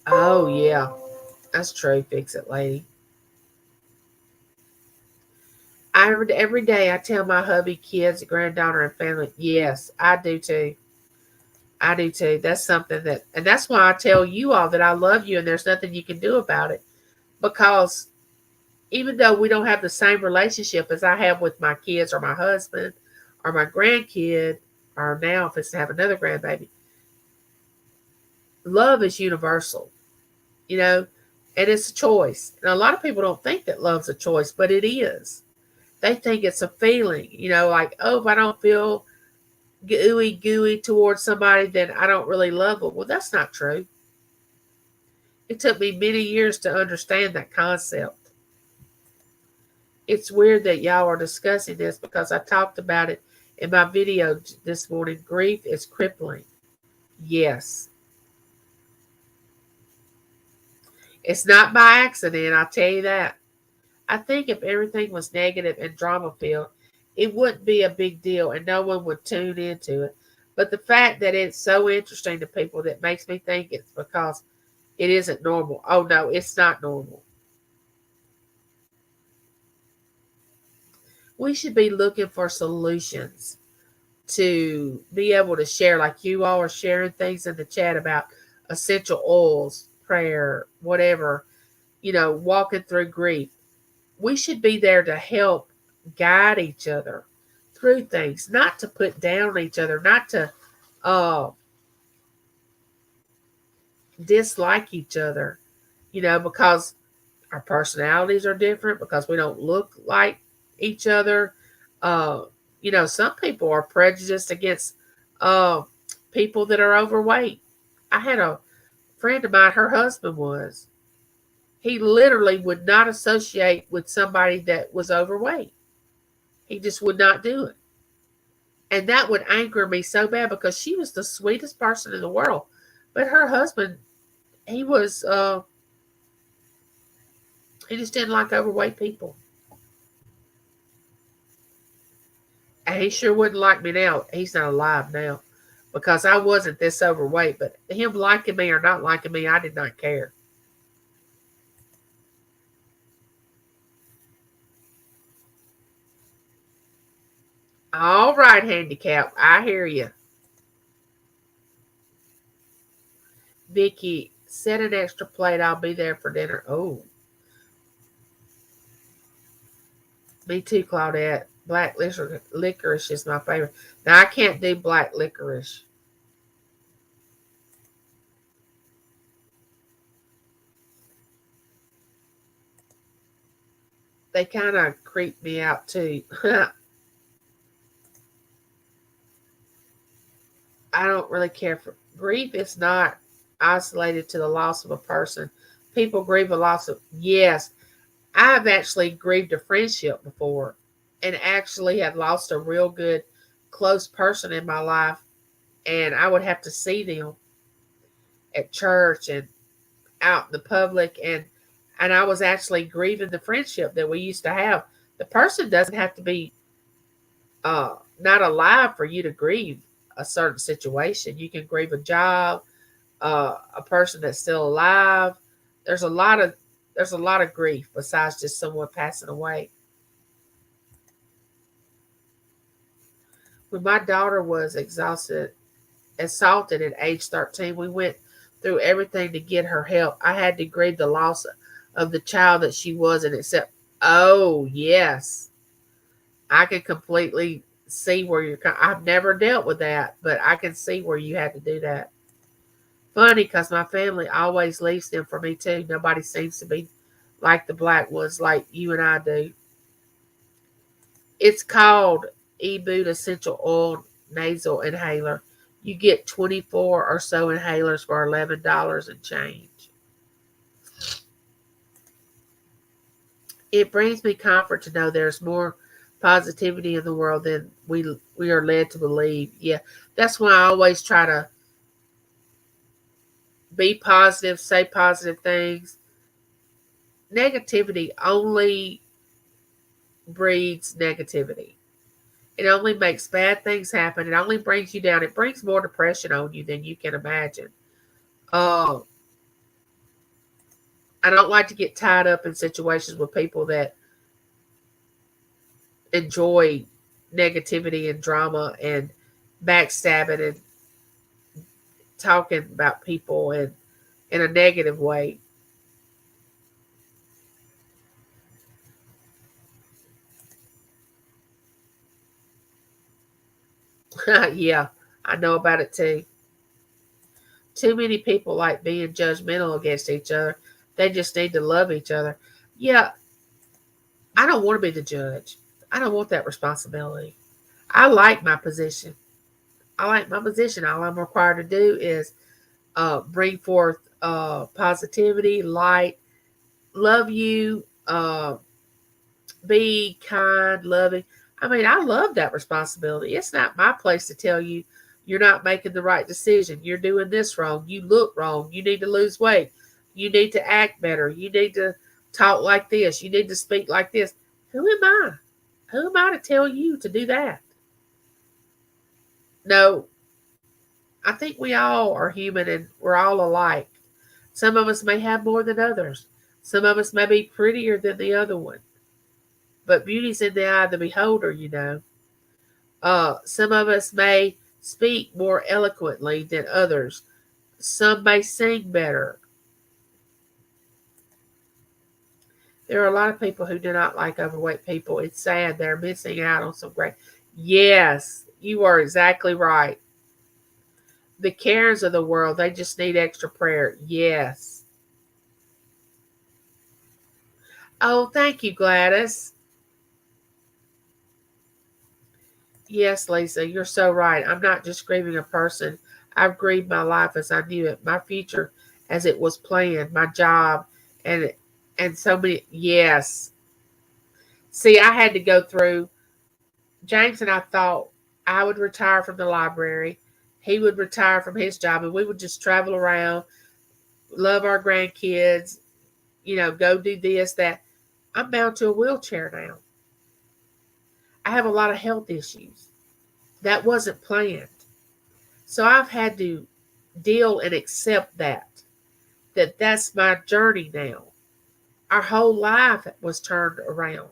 Oh, yeah. That's true. Fix it, lady. Every day I tell my hubby, kids, granddaughter, and family, yes, I do too. I do too. That's something and that's why I tell you all that I love you and there's nothing you can do about it. Because even though we don't have the same relationship as I have with my kids or my husband or my grandkid, or now if it's to have another grandbaby, love is universal, you know, and it's a choice. And a lot of people don't think that love's a choice, but it is. They think it's a feeling, like, oh, if I don't feel gooey gooey towards somebody, then I don't really love them. Well, that's not true. It took me many years to understand that concept. It's weird that y'all are discussing this because I talked about it in my video this morning. Grief is crippling. Yes. It's not by accident, I'll tell you that. I think if everything was negative and drama filled, it wouldn't be a big deal and no one would tune into it. But the fact that it's so interesting to people that makes me think it's because it isn't normal. Oh no, it's not normal. We should be looking for solutions to be able to share, like you all are sharing things in the chat about essential oils, prayer, whatever, walking through grief. We should be there to help guide each other through things, not to put down each other, not to uh, dislike each other, because our personalities are different, because we don't look like each other. Uh, some people are prejudiced against uh, people that are overweight. I had a friend of mine, her husband was. He literally would not associate with somebody that was overweight. He just would not do it. And that would anger me so bad because she was the sweetest person in the world. But her husband, he was, he just didn't like overweight people. And he sure wouldn't like me now. He's not alive now because I wasn't this overweight. But him liking me or not liking me, I did not care. All right, handicap. I hear you. Vicky, set an extra plate. I'll be there for dinner. Oh, me too, Claudette. Black licorice is my favorite. Now, I can't do black licorice. They kind of creep me out too. I don't really care for grief. It's not isolated to the loss of a person. People grieve a loss of, yes. I've actually grieved a friendship before and actually had lost a real good close person in my life, and I would have to see them at church and out in the public, and I was actually grieving the friendship that we used to have. The person doesn't have to be not alive for you to grieve a certain situation. You can grieve a job, a person that's still alive. There's a lot of there's a lot of grief besides just someone passing away. When my daughter was assaulted at age 13, we went through everything to get her help. I had to grieve the loss of the child that she was and accept. Oh, yes. I can completely see where I've never dealt with that, but I can see where you had to do that. Funny because my family always leaves them for me too. Nobody seems to be like the black ones like you and I do. It's called E-Boot Essential Oil Nasal Inhaler. You get 24 or so inhalers for $11 and change. It brings me comfort to know there's more positivity in the world than we are led to believe. Yeah, that's why I always try to be positive, say positive things. Negativity only breeds negativity. It only makes bad things happen. It only brings you down. It brings more depression on you than you can imagine. Uh, I don't like to get tied up in situations with people that enjoy negativity and drama and backstabbing and talking about people and in a negative way. Yeah, I know about it too. Too many people like being judgmental against each other. They just need to love each other. Yeah, I don't want to be the judge. I don't want that responsibility. I like my position. I like my position. All I'm required to do is bring forth positivity, light, love you, be kind, loving. I mean, I love that responsibility. It's not my place to tell you you're not making the right decision. You're doing this wrong. You look wrong. You need to lose weight. You need to act better. You need to talk like this. You need to speak like this. Who am I? Who am I to tell you to do that? No, I think we all are human and we're all alike. Some of us may have more than others. Some of us may be prettier than the other one. But beauty's in the eye of the beholder, you know. Some of us may speak more eloquently than others. Some may sing better. There are a lot of people who do not like overweight people. It's sad they're missing out on some great. Yes, you are exactly right. The Karens of the world, they just need extra prayer. Yes. Oh, thank you, Gladys. Yes, Lisa, you're so right. I'm not just grieving a person. I've grieved my life as I knew it, my future as it was planned, my job, and so many. Yes. See, I had to go through. James and I thought I would retire from the library. He would retire from his job, and we would just travel around, love our grandkids, go do this, that. I'm bound to a wheelchair now. I have a lot of health issues. That wasn't planned. So I've had to deal and accept that's my journey now. Our whole life was turned around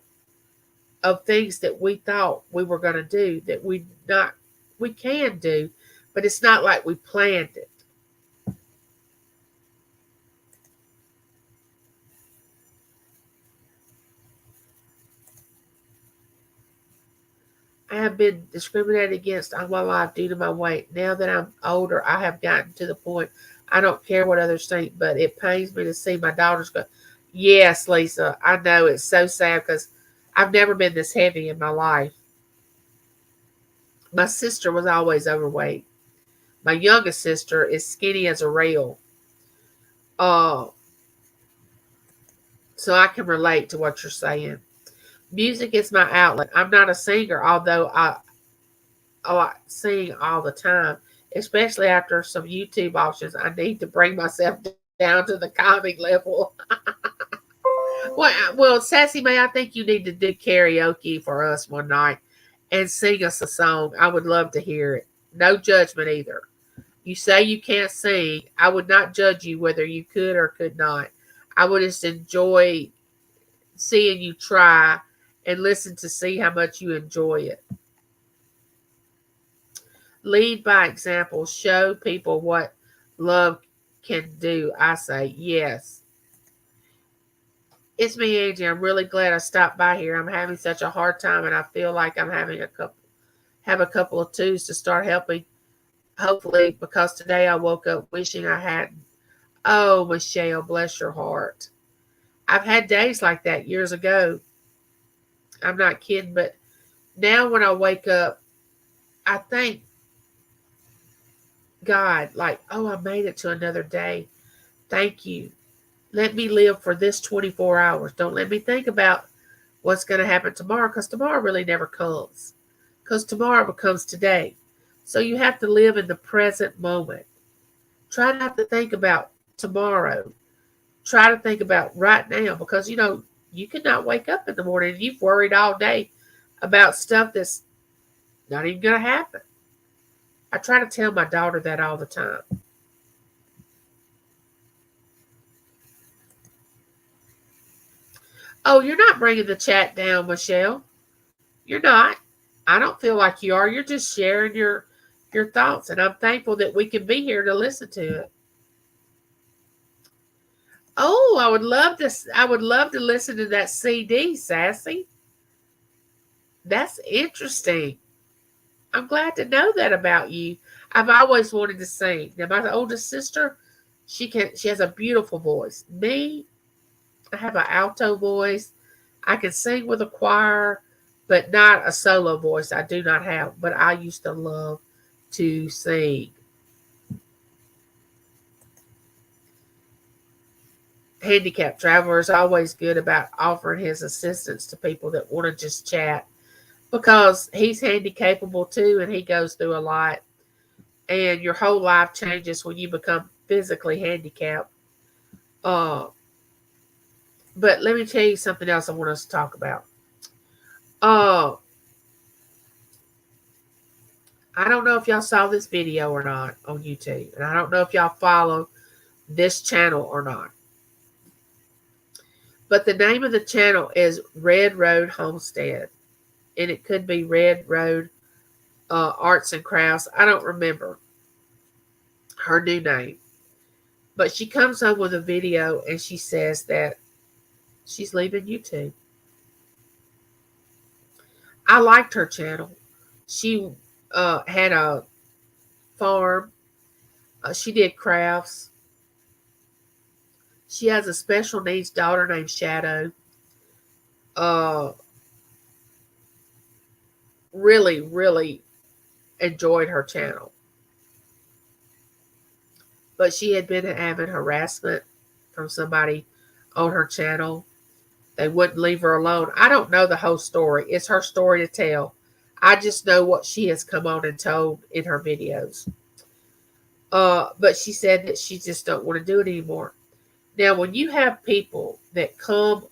of things that we thought we were going to do that we can do, but it's not like we planned it. I have been discriminated against all my life due to my weight. Now that I'm older, I have gotten to the point I don't care what others think, but it pains me to see my daughters go. Yes, Lisa, I know it's so sad because I've never been this heavy in my life. My sister was always overweight. My youngest sister is skinny as a rail. Uh, so I can relate to what you're saying. Music is my outlet. I'm not a singer, although I sing all the time, especially after some YouTube options. I need to bring myself down to the comic level. Well, Sassy May, I think you need to do karaoke for us one night and sing us a song. I would love to hear it. No judgment either. You say you can't sing. I would not judge you whether you could or could not. I would just enjoy seeing you try and listen to see how much you enjoy it. Lead by example. Show people what love can do. I say yes. It's me, Angie. I'm really glad I stopped by here. I'm having such a hard time, and I feel like I'm having a couple of twos to start helping. Hopefully, because today I woke up wishing I hadn't. Oh, Michelle, bless your heart. I've had days like that years ago. I'm not kidding, but now when I wake up, I think God, like, oh, I made it to another day. Thank you. Let me live for this 24 hours. Don't let me think about what's going to happen tomorrow, because tomorrow really never comes. Because tomorrow becomes today. So you have to live in the present moment. Try not to think about tomorrow. Try to think about right now, because you cannot wake up in the morning and you've worried all day about stuff that's not even going to happen. I try to tell my daughter that all the time. Oh, you're not bringing the chat down, Michelle. You're not. I don't feel like you are. You're just sharing your thoughts, and I'm thankful that we can be here to listen to it. Oh, I would love to. I would love to listen to that CD, Sassy. That's interesting. I'm glad to know that about you. I've always wanted to sing. Now, my oldest sister, she can. She has a beautiful voice. Me, I have an alto voice. I can sing with a choir, but not a solo voice. I do not have. But I used to love to sing. Handicapped Traveler is always good about offering his assistance to people that want to just chat, because he's handicapable too, and he goes through a lot. And your whole life changes when you become physically handicapped. Uh, but let me tell you something else I want us to talk about. Uh, I don't know if y'all saw this video or not on YouTube, and I don't know if y'all follow this channel or not. But the name of the channel is Red Road Homestead, and it could be Red Road Arts and Crafts. I don't remember her new name, but she comes up with a video and she says that she's leaving YouTube. I liked her channel. She had a farm. She did crafts. She has a special needs daughter named Shadow. Uh, really, really enjoyed her channel. But she had been having harassment from somebody on her channel. They wouldn't leave her alone. I don't know the whole story. It's her story to tell. I just know what she has come on and told in her videos. But she said that she just don't want to do it anymore. Now, when you have people that come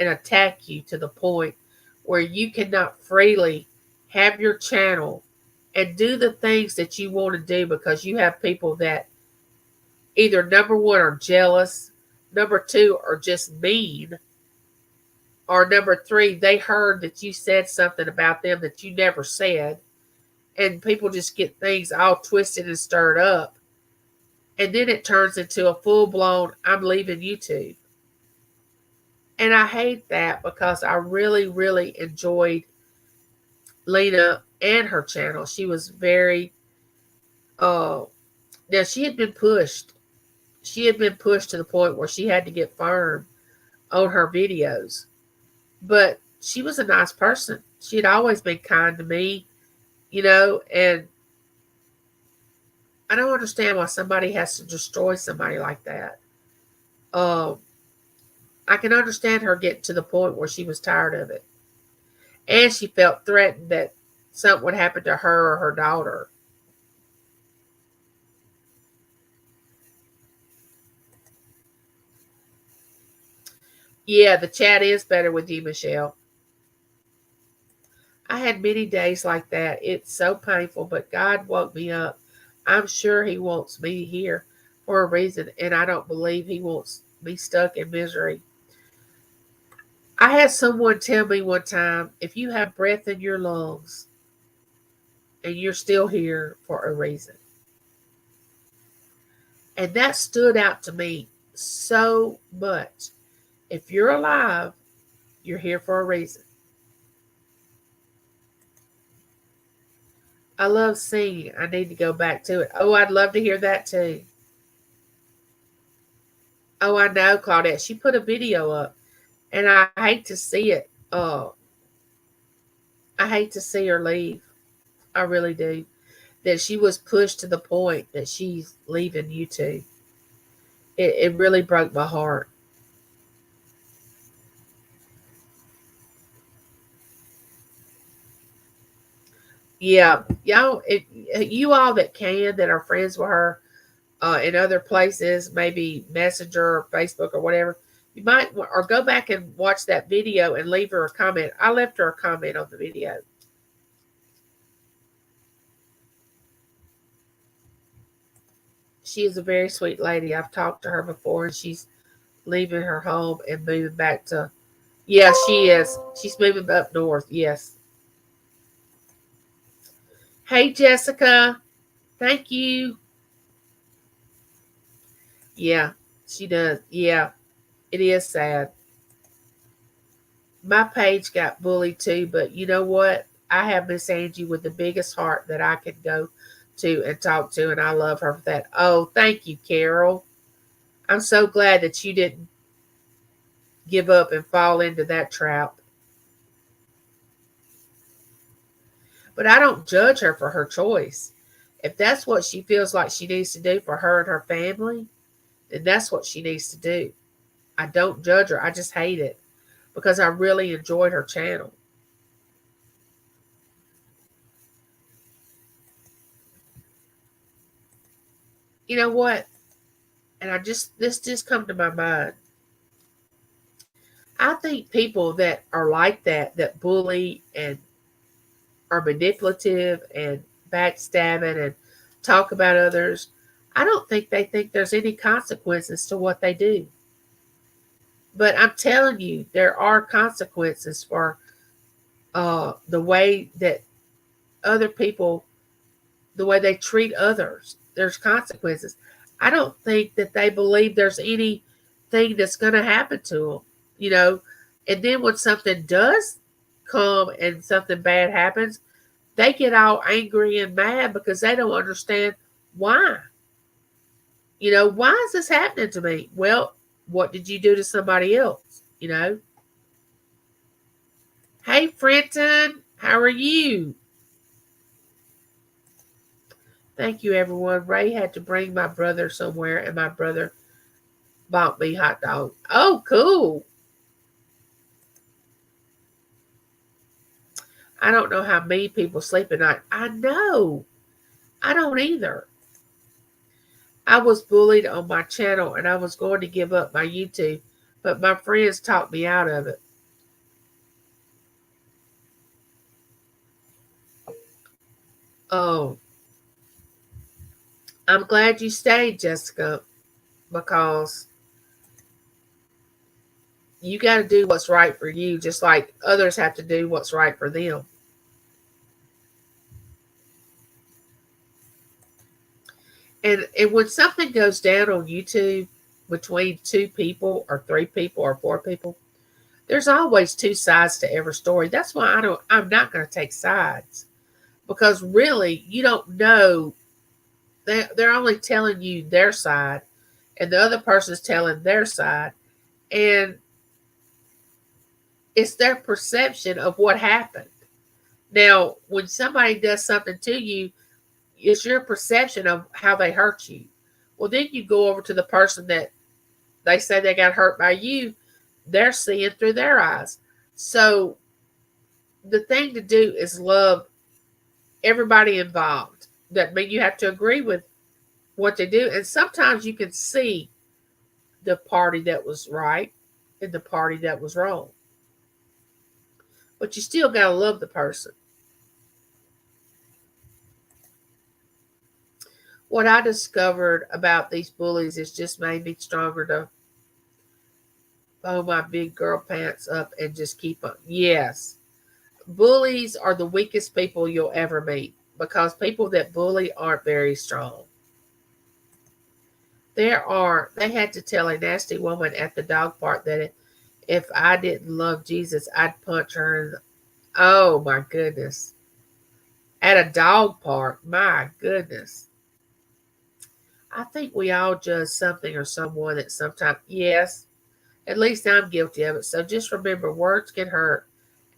and attack you to the point where you cannot freely have your channel and do the things that you want to do, because you have people that either number one are jealous, number two are just mean, or number three, they heard that you said something about them that you never said, and people just get things all twisted and stirred up. And then it turns into a full blown, I'm leaving YouTube. And I hate that, because I really, really enjoyed Lena and her channel. She was very, now she had been pushed. She had been pushed to the point where she had to get firm on her videos. But she was a nice person. She had always been kind to me, and I don't understand why somebody has to destroy somebody like that. Um, I can understand her getting to the point where she was tired of it. And she felt threatened that something would happen to her or her daughter. Yeah, the chat is better with you, Michelle. I had many days like that. It's so painful, but God woke me up. I'm sure He wants me here for a reason, and I don't believe He wants me stuck in misery. I had someone tell me one time, if you have breath in your lungs and you're still here for a reason. And that stood out to me so much. If you're alive, you're here for a reason. I love singing. I need to go back to it. Oh, I'd love to hear that too. Oh, I know, Claudette. She put a video up, and I hate to see it. I hate to see her leave. I really do. that she was pushed to the point that she's leaving YouTube. It really broke my heart. Yeah, y'all, you all that can, that are friends with her in other places, maybe Messenger or Facebook or whatever, you might, or go back and watch that video and leave her a comment. I left her a comment on the video. She is a very sweet lady. I've talked to her before, and she's leaving her home and moving back to. Yeah, she is. She's moving up north. Yes. Hey, Jessica. Thank you. Yeah, she does. Yeah, it is sad. My page got bullied too, but you know what? I have Miss Angie with the biggest heart that I could go to and talk to, and I love her for that. Oh, thank you, Carol. I'm so glad that you didn't give up and fall into that trap. But I don't judge her for her choice. If that's what she feels like she needs to do for her and her family, then that's what she needs to do. I don't judge her. I just hate it because I really enjoyed her channel. You know what? And this just come to my mind. I think people that are like that, that bully and are manipulative and backstabbing and talk about others, I don't think they think there's any consequences to what they do. But I'm telling you, there are consequences for the way that other people, the way they treat others. There's consequences. I don't think that they believe there's anything that's going to happen to them, you know. And then when something does come and something bad happens, they get all angry and mad because they don't understand why. You know, why is this happening to me? Well, what did you do to somebody else? You know? Hey, Frenton, how are you? Thank you, everyone. Ray had to bring my brother somewhere, and my brother bought me hot dog. Oh, cool. I don't know how many people sleep at night. I know. I don't either. I was bullied on my channel, and I was going to give up my YouTube, but my friends talked me out of it. Oh, I'm glad you stayed, Jessica, because you got to do what's right for you, just like others have to do what's right for them. And when something goes down on YouTube between two people or three people or four people, there's always two sides to every story. That's why I'm not going to take sides, because really you don't know. They're only telling you their side, and the other person's telling their side, and it's their perception of what happened. Now, when somebody does something to you, it's your perception of how they hurt you. Well, then you go over to the person that they say they got hurt by you. They're seeing through their eyes. So the thing to do is love everybody involved. That means you have to agree with what they do. And sometimes you can see the party that was right and the party that was wrong. But you still got to love the person. What I discovered about these bullies is just made me stronger to pull my big girl pants up and just keep up. Yes, bullies are the weakest people you'll ever meet, because people that bully aren't very strong. They had to tell a nasty woman at the dog park that if I didn't love Jesus, I'd punch her. Oh my goodness. At a dog park, my goodness. I think we all judge something or someone that sometimes, yes, at least I'm guilty of it. So just remember, words can hurt,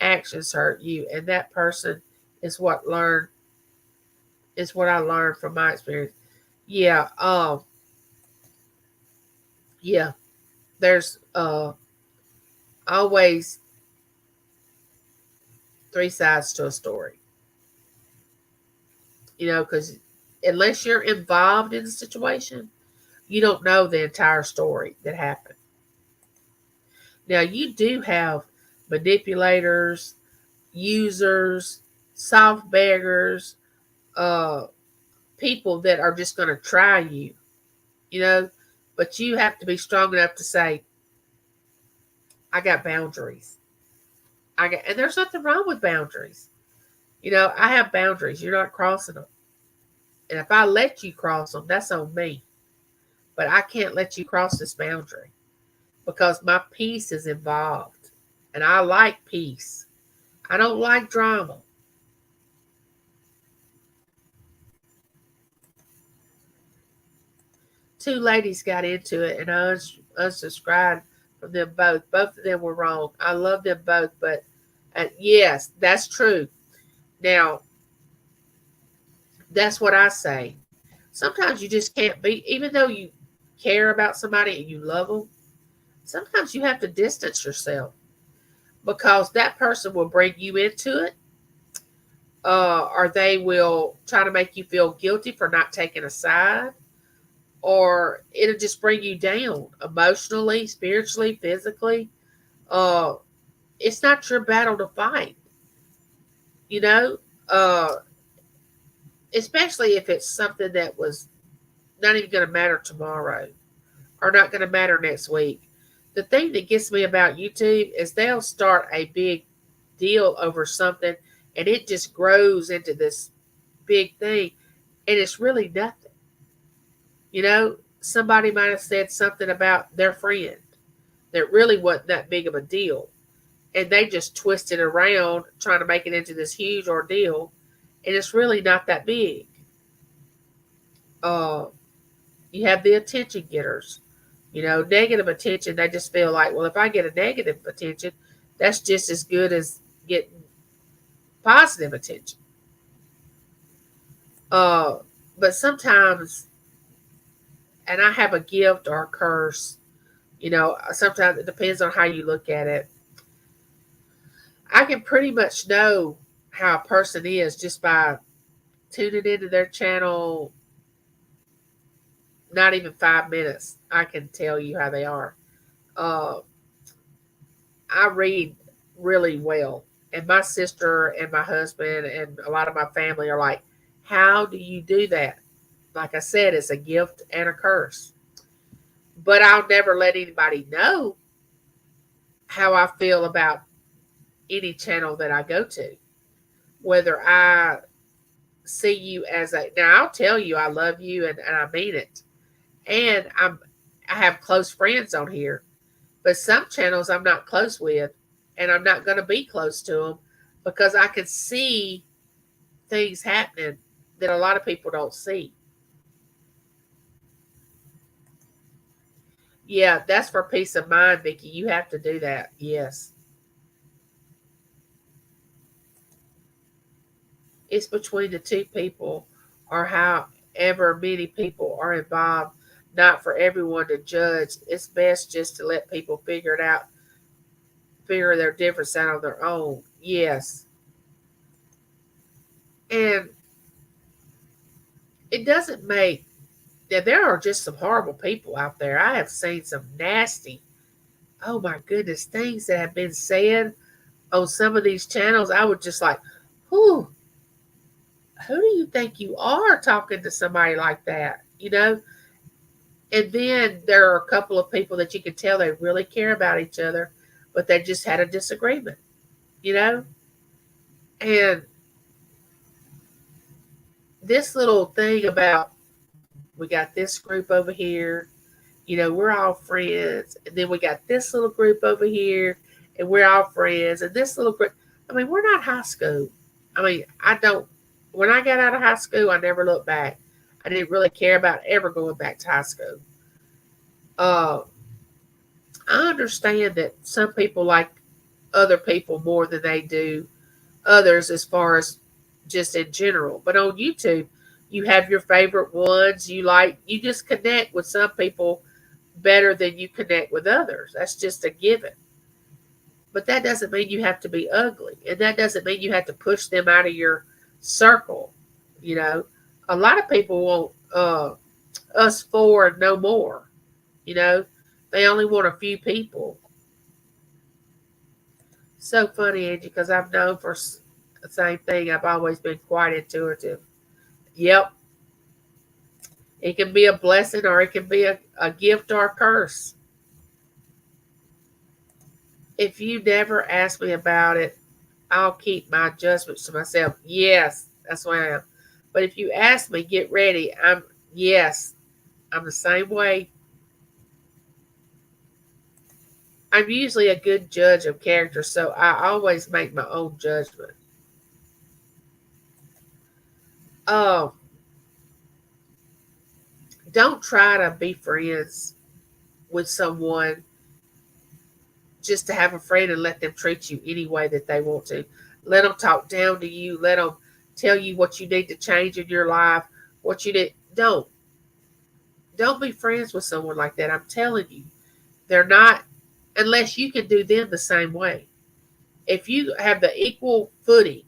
actions hurt you, and that person is what learned is what I learned from my experience. Yeah, yeah. There's always three sides to a story. Because unless you're involved in the situation, you don't know the entire story that happened. Now, you do have manipulators, users, soft beggars, uh, people that are just going to try you, you know, but you have to be strong enough to say, I got boundaries. And there's nothing wrong with boundaries. I have boundaries. You're not crossing them. And if I let you cross them, that's on me. But I can't let you cross this boundary because my peace is involved. And I like peace. I don't like drama. Two ladies got into it, and I unsubscribed from them both. Both of them were wrong. I love them both, but yes, that's true. Now, that's what I say. Sometimes you just can't be, even though you care about somebody and you love them, sometimes you have to distance yourself because that person will bring you into it, or they will try to make you feel guilty for not taking a side, or it'll just bring you down emotionally, spiritually, physically. Uh, it's not your battle to fight, you know, uh, especially if it's something that was not even going to matter tomorrow or not going to matter next week. The thing that gets me about YouTube is they'll start a big deal over something and it just grows into this big thing and it's really nothing. Somebody might have said something about their friend that really wasn't that big of a deal. And they just twist it around trying to make it into this huge ordeal. And it's really not that big. Uh, you have the attention getters. Negative attention, they just feel like, well, if I get a negative attention, that's just as good as getting positive attention. Uh, but sometimes, and I have a gift or a curse, sometimes it depends on how you look at it. I can pretty much know how a person is just by tuning into their channel, not even 5 minutes. I can tell you how they are. Uh, I read really well. And my sister and my husband and a lot of my family are like, how do you do that? Like I said, it's a gift and a curse. But I'll never let anybody know how I feel about any channel that I go to. Whether I see you as now I'll tell you I love you and I mean it. And I have close friends on here. But some channels I'm not close with and I'm not going to be close to them because I can see things happening that a lot of people don't see. Yeah, that's for peace of mind, Vicki. You have to do that. Yes. It's between the two people or however many people are involved, not for everyone to judge. It's best just to let people figure it out, figure their difference out on their own. Yes. And it doesn't make, yeah, there are just some horrible people out there. I have seen some nasty, oh my goodness, things that have been said on some of these channels. I would just like, who do you think you are talking to somebody like that? And then there are a couple of people that you can tell they really care about each other, but they just had a disagreement, you know? And this little thing about we got this group over here, we're all friends, and then we got this little group over here, and we're all friends, and this little group. I mean, we're not high school. I mean, when I got out of high school, I never looked back. I didn't really care about ever going back to high school. Uh, I understand that some people like other people more than they do others as far as just in general. But on YouTube, You have your favorite ones. You just connect with some people better than you connect with others. That's just a given. But that doesn't mean you have to be ugly. And that doesn't mean you have to push them out of your circle. You know, a lot of people want us four and no more. You know, they only want a few people. So funny, Angie, because I've known for the same thing. I've always been quite intuitive. Yep, it can be a blessing or it can be a gift or a curse. If you never ask me about it, I'll keep my judgments to myself. Yes, that's why I am. But if you ask me, get ready. Yes, I'm the same way. I'm usually a good judge of character, so I always make my own judgment. Um, don't try to be friends with someone just to have a friend and let them treat you any way that they want to. Let them talk down to you. Let them tell you what you need to change in your life. What you did. Don't be friends with someone like that. I'm telling you, they're not unless you can do them the same way. If you have the equal footing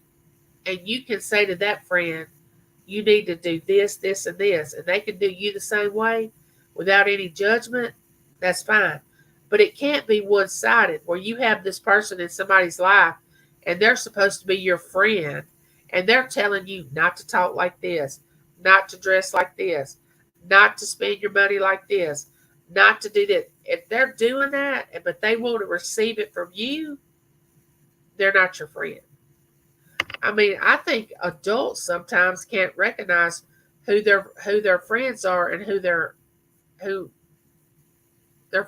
and you can say to that friend, you need to do this, this, and this, and they can do you the same way without any judgment, that's fine. But it can't be one sided where you have this person in somebody's life and they're supposed to be your friend and they're telling you not to talk like this, not to dress like this, not to spend your money like this, not to do that. If they're doing that, but they want to receive it from you, they're not your friend. I mean, I think adults sometimes can't recognize who their friends are and who their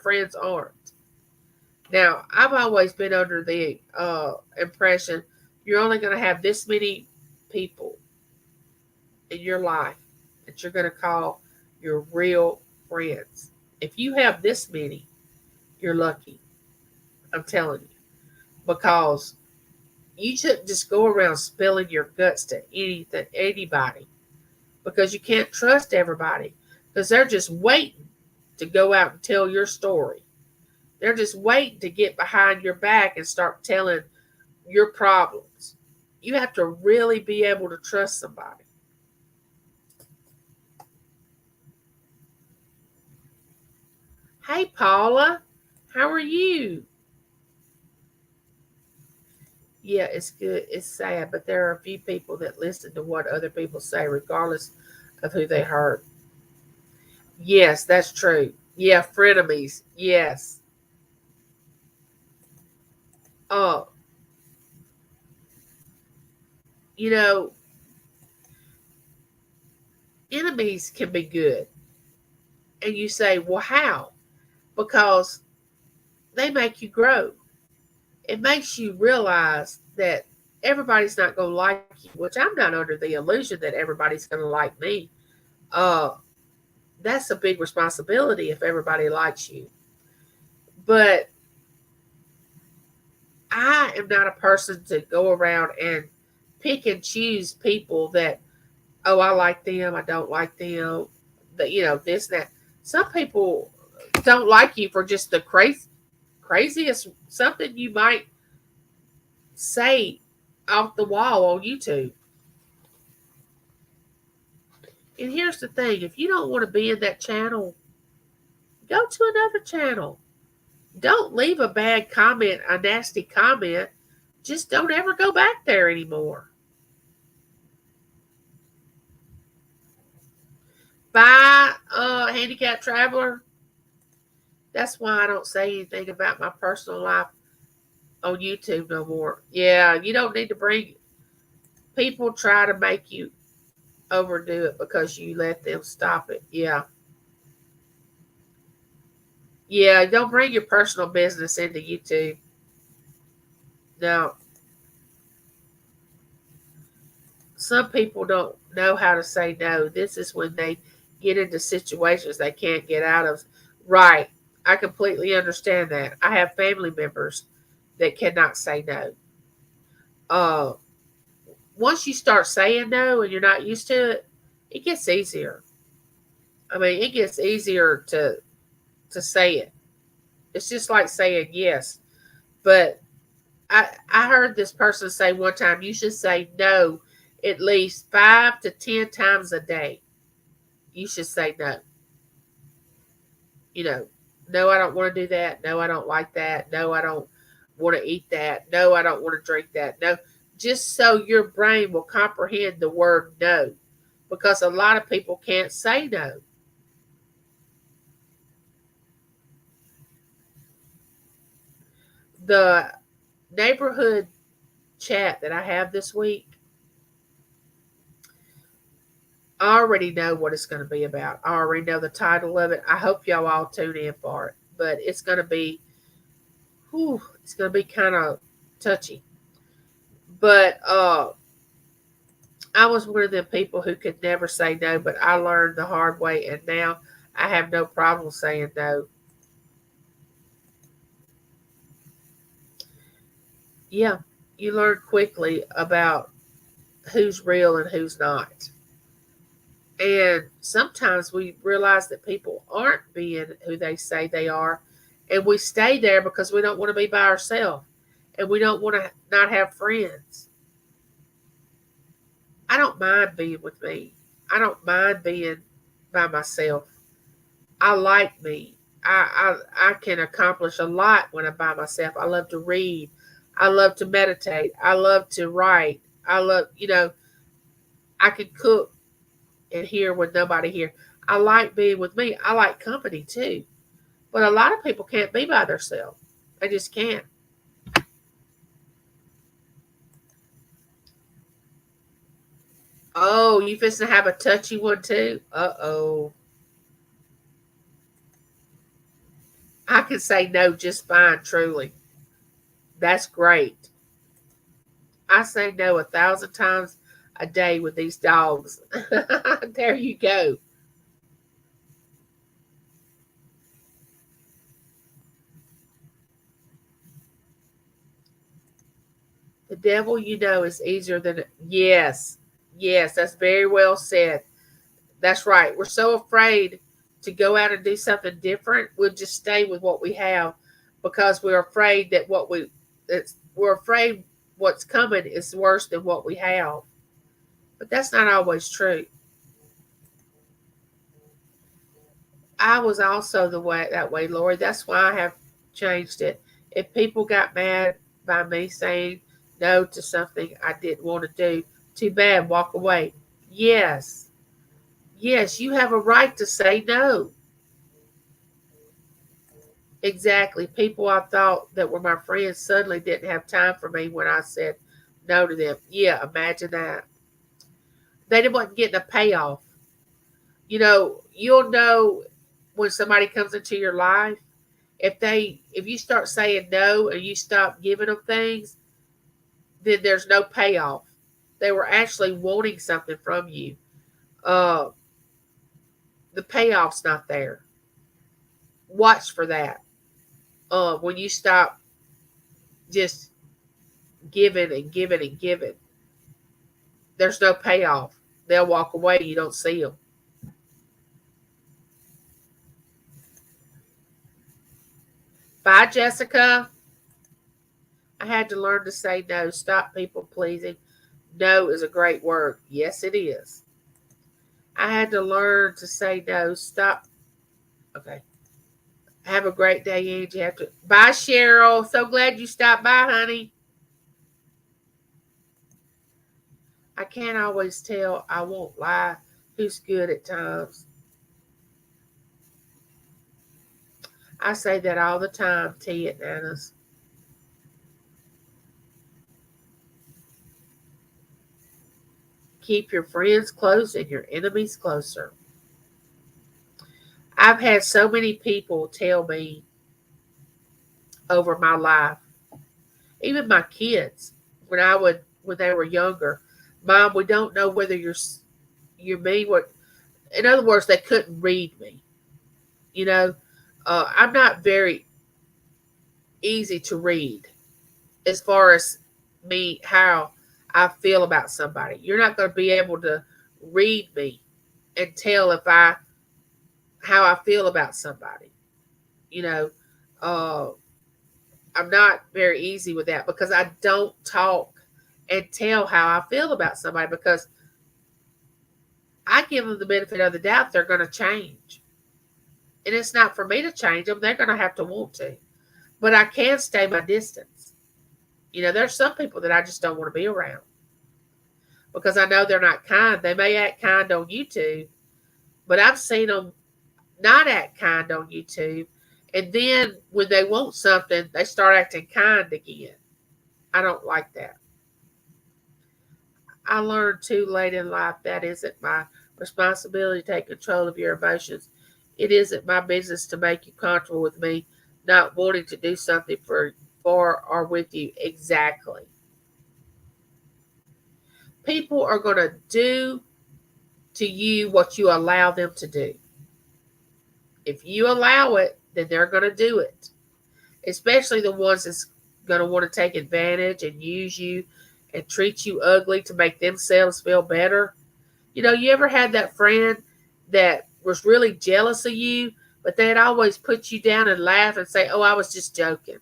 friends aren't. Now, I've always been under the impression you're only going to have this many people in your life that you're going to call your real friends. If you have this many, you're lucky. I'm telling you, because you shouldn't just go around spilling your guts to anybody, because you can't trust everybody because they're just waiting to go out and tell your story. They're just waiting to get behind your back and start telling your problems. You have to really be able to trust somebody. Hey, Paula, how are you? Yeah, it's good. It's sad, but there are a few people that listen to what other people say, regardless of who they hurt. Yes, that's true. Yeah, frenemies. Yes. Oh, you know, enemies can be good. And you say, well, how? Because they make you grow. It makes you realize that everybody's not going to like you, which I'm not under the illusion that everybody's going to like me. Uh, that's a big responsibility if everybody likes you. But I am not a person to go around and pick and choose people that, oh, I like them, I don't like them, that, this, that. Some people don't like you for just the craziest something you might say off the wall on YouTube. And here's the thing, if you don't want to be in that channel, go to another channel. Don't leave a bad comment, a nasty comment. Just don't ever go back there anymore. Bye, handicapped traveler. That's why I don't say anything about my personal life on YouTube no more. Yeah, you don't need to bring people try to make you overdo it because you let them stop it. Yeah. Yeah, don't bring your personal business into YouTube. Now, some people don't know how to say no. This is when they get into situations they can't get out of. Right. I completely understand that. I have family members that cannot say no. Uh, Once you start saying no and you're not used to it, It gets easier. I mean, it gets easier to say it. It's just like saying yes. But I heard this person say one time, you should say no at least 5 to 10 times a day. You should say no. You know, no, I don't want to do that. No, I don't like that. No, I don't want to eat that. No, I don't want to drink that. No, just so your brain will comprehend the word no, because a lot of people can't say no. The neighborhood chat that I have this week, I already know what it's going to be about. I already know the title of it. I hope y'all all tune in for it. But it's going to be, whew, it's going to be kind of touchy. But I was one of them people who could never say no, but I learned the hard way, and now I have no problem saying no. Yeah, you learn quickly about who's real and who's not. And sometimes we realize that people aren't being who they say they are, and we stay there because we don't want to be by ourselves and we don't want to not have friends. I don't mind being with me. I don't mind being by myself. I like me. I can accomplish a lot when I'm by myself. I love to read. I love to meditate. I love to write. I love, I can cook and hear with nobody here. I like being with me. I like company too. But a lot of people can't be by themselves. They just can't. Oh, you fixing to have a touchy one too? Uh-oh. I can say no just fine, truly. That's great. I say no 1,000 times a day with these dogs. There you go. The devil, is easier than. Yes. Yes, that's very well said. That's right. We're so afraid to go out and do something different. We'll just stay with what we have because we're afraid that we're afraid what's coming is worse than what we have. But that's not always true. I was also that way, Lori. That's why I have changed it. If people got mad by me saying no to something I didn't want to do, too bad, walk away. Yes. Yes, you have a right to say no. Exactly. People I thought that were my friends suddenly didn't have time for me when I said no to them. Yeah, imagine that. They wasn't getting a payoff. You'll know when somebody comes into your life if you start saying no and you stop giving them things, then there's no payoff. They were actually wanting something from you. Uh, the payoff's not there. Watch for that. When you stop just giving and giving and giving, there's no payoff. They'll walk away. You don't see them. Bye, Jessica. I had to learn to say no. Stop people pleasing. No is a great word. Yes, it is. I had to learn to say no. Stop. Okay. Have a great day, Angie. Bye, Cheryl. So glad you stopped by, honey. I can't always tell. I won't lie. Who's good at times? I say that all the time, T at Nana's. Keep your friends close and your enemies closer. I've had so many people tell me over my life, even my kids, when they were younger, Mom, we don't know whether you're me. What? In other words, they couldn't read me. You know, I'm not very easy to read as far as me how I feel about somebody. You're not going to be able to read me. and tell how I feel about somebody. You know, uh, I'm not very easy with that because I don't talk and tell how I feel about somebody because I give them the benefit of the doubt they're going to change. And it's not for me to change them. They're going to have to want to. But I can stay my distance. There's some people that I just don't want to be around because I know they're not kind. They may act kind on YouTube, but I've seen them not act kind on YouTube. And then when they want something, they start acting kind again. I don't like that. I learned too late in life that isn't my responsibility to take control of your emotions. It isn't my business to make you comfortable with me not wanting to do something for or with you. Exactly. People are going to do to you what you allow them to do. If you allow it, then they're going to do it. Especially the ones that's going to want to take advantage and use you and treat you ugly to make themselves feel better. You ever had that friend that was really jealous of you, but they'd always put you down and laugh and say, "Oh, I was just joking."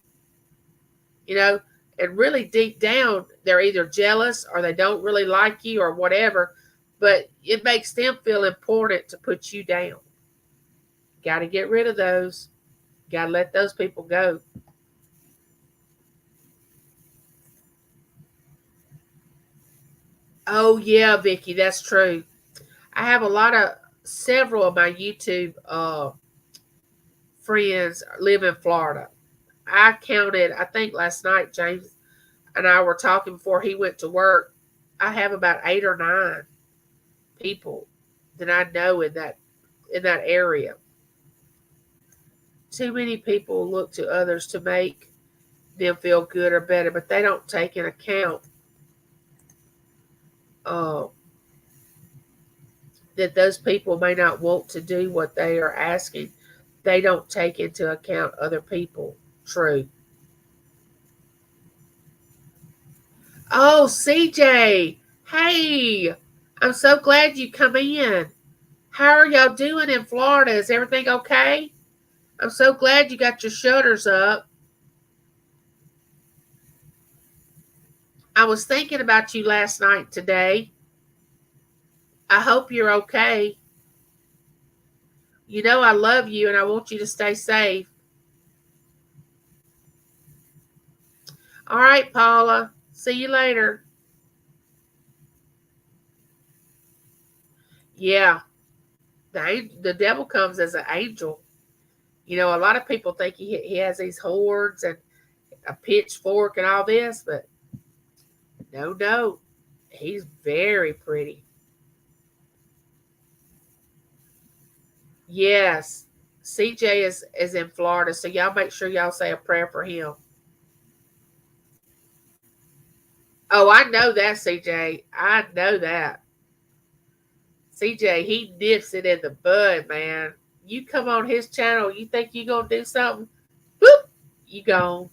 You know, and really deep down, they're either jealous or they don't really like you or whatever, but it makes them feel important to put you down. Got to get rid of those. Got to let those people go. Oh, yeah, Vicky, that's true. I have several of my YouTube friends live in Florida. I counted, I think last night, James and I were talking before he went to work. I have about 8 or 9 people that I know in that area. Too many people look to others to make them feel good or better, but they don't take into account uh, that those people may not want to do what they are asking. They don't take into account other people. True. Oh, CJ. Hey, I'm so glad you come in. How are y'all doing in Florida? Is everything okay? I'm so glad you got your shutters up. I was thinking about you last night today. I hope you're okay. You know I love you and I want you to stay safe. All right, Paula. See you later. Yeah, the devil comes as an angel. A lot of people think he has these horns and a pitchfork and all this, but no, no. He's very pretty. Yes. CJ is in Florida, so y'all make sure y'all say a prayer for him. Oh, I know that, CJ. I know that. CJ, he nips it in the bud, man. You come on his channel, you think you gonna do something? Boop, you gone.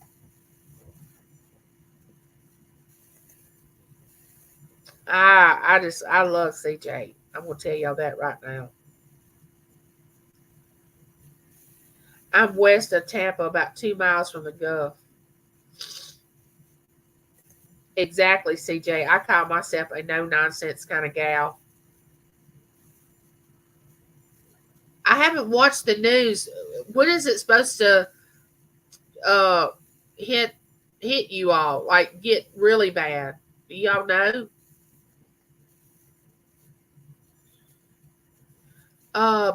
I love CJ. I'm gonna tell y'all that right now. I'm west of Tampa, about 2 miles from the Gulf. Exactly, CJ. I call myself a no nonsense kind of gal. I haven't watched the news. When is it supposed to uh hit hit you all? Like get really bad? Do y'all know?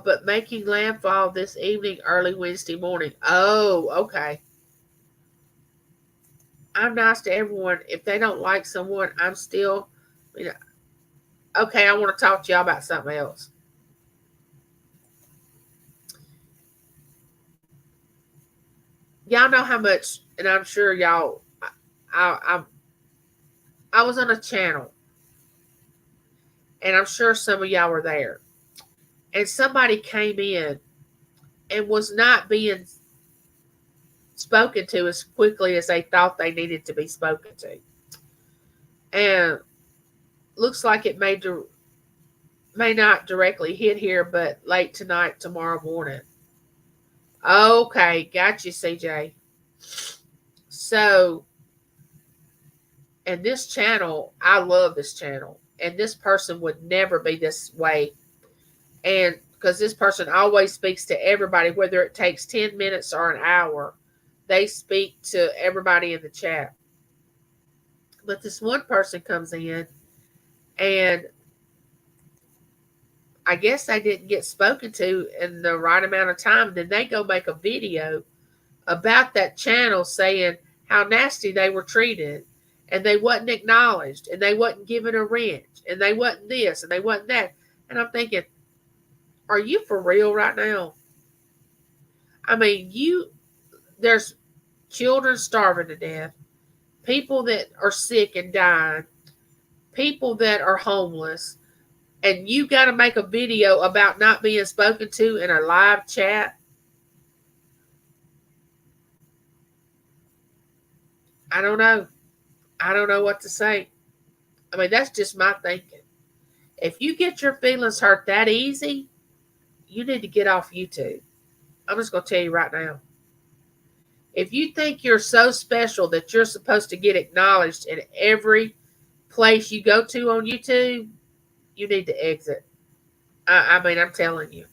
But making landfall this evening, early Wednesday morning. Oh, okay. I'm nice to everyone. If they don't like someone, I'm still, you know, okay. I want to talk to y'all about something else. Y'all know how much, and I'm sure y'all. I I was on a channel, and I'm sure some of y'all were there. And somebody came in and was not being spoken to as quickly as they thought they needed to be spoken to, and looks like it made the May not directly hit here, but late tonight, tomorrow morning. Okay, got you, CJ. So, and this channel, I love this channel. And this person would never be this way. And because this person always speaks to everybody, whether it takes 10 minutes or an hour, they speak to everybody in the chat. But this one person comes in, and I guess they didn't get spoken to in the right amount of time. Then they go make a video about that channel saying how nasty they were treated, and they wasn't acknowledged, and they wasn't given a wrench, and they wasn't this, and they wasn't that. And I'm thinking, are you for real right now? I mean, there's children starving to death, people that are sick and dying, people that are homeless, and you got to make a video about not being spoken to in a live chat. I don't know. I don't know what to say. I mean, that's just my thinking. If you get your feelings hurt that easy, you need to get off YouTube. I'm just going to tell you right now. If you think you're so special that you're supposed to get acknowledged in every place you go to on YouTube, you need to exit. I mean, I'm telling you.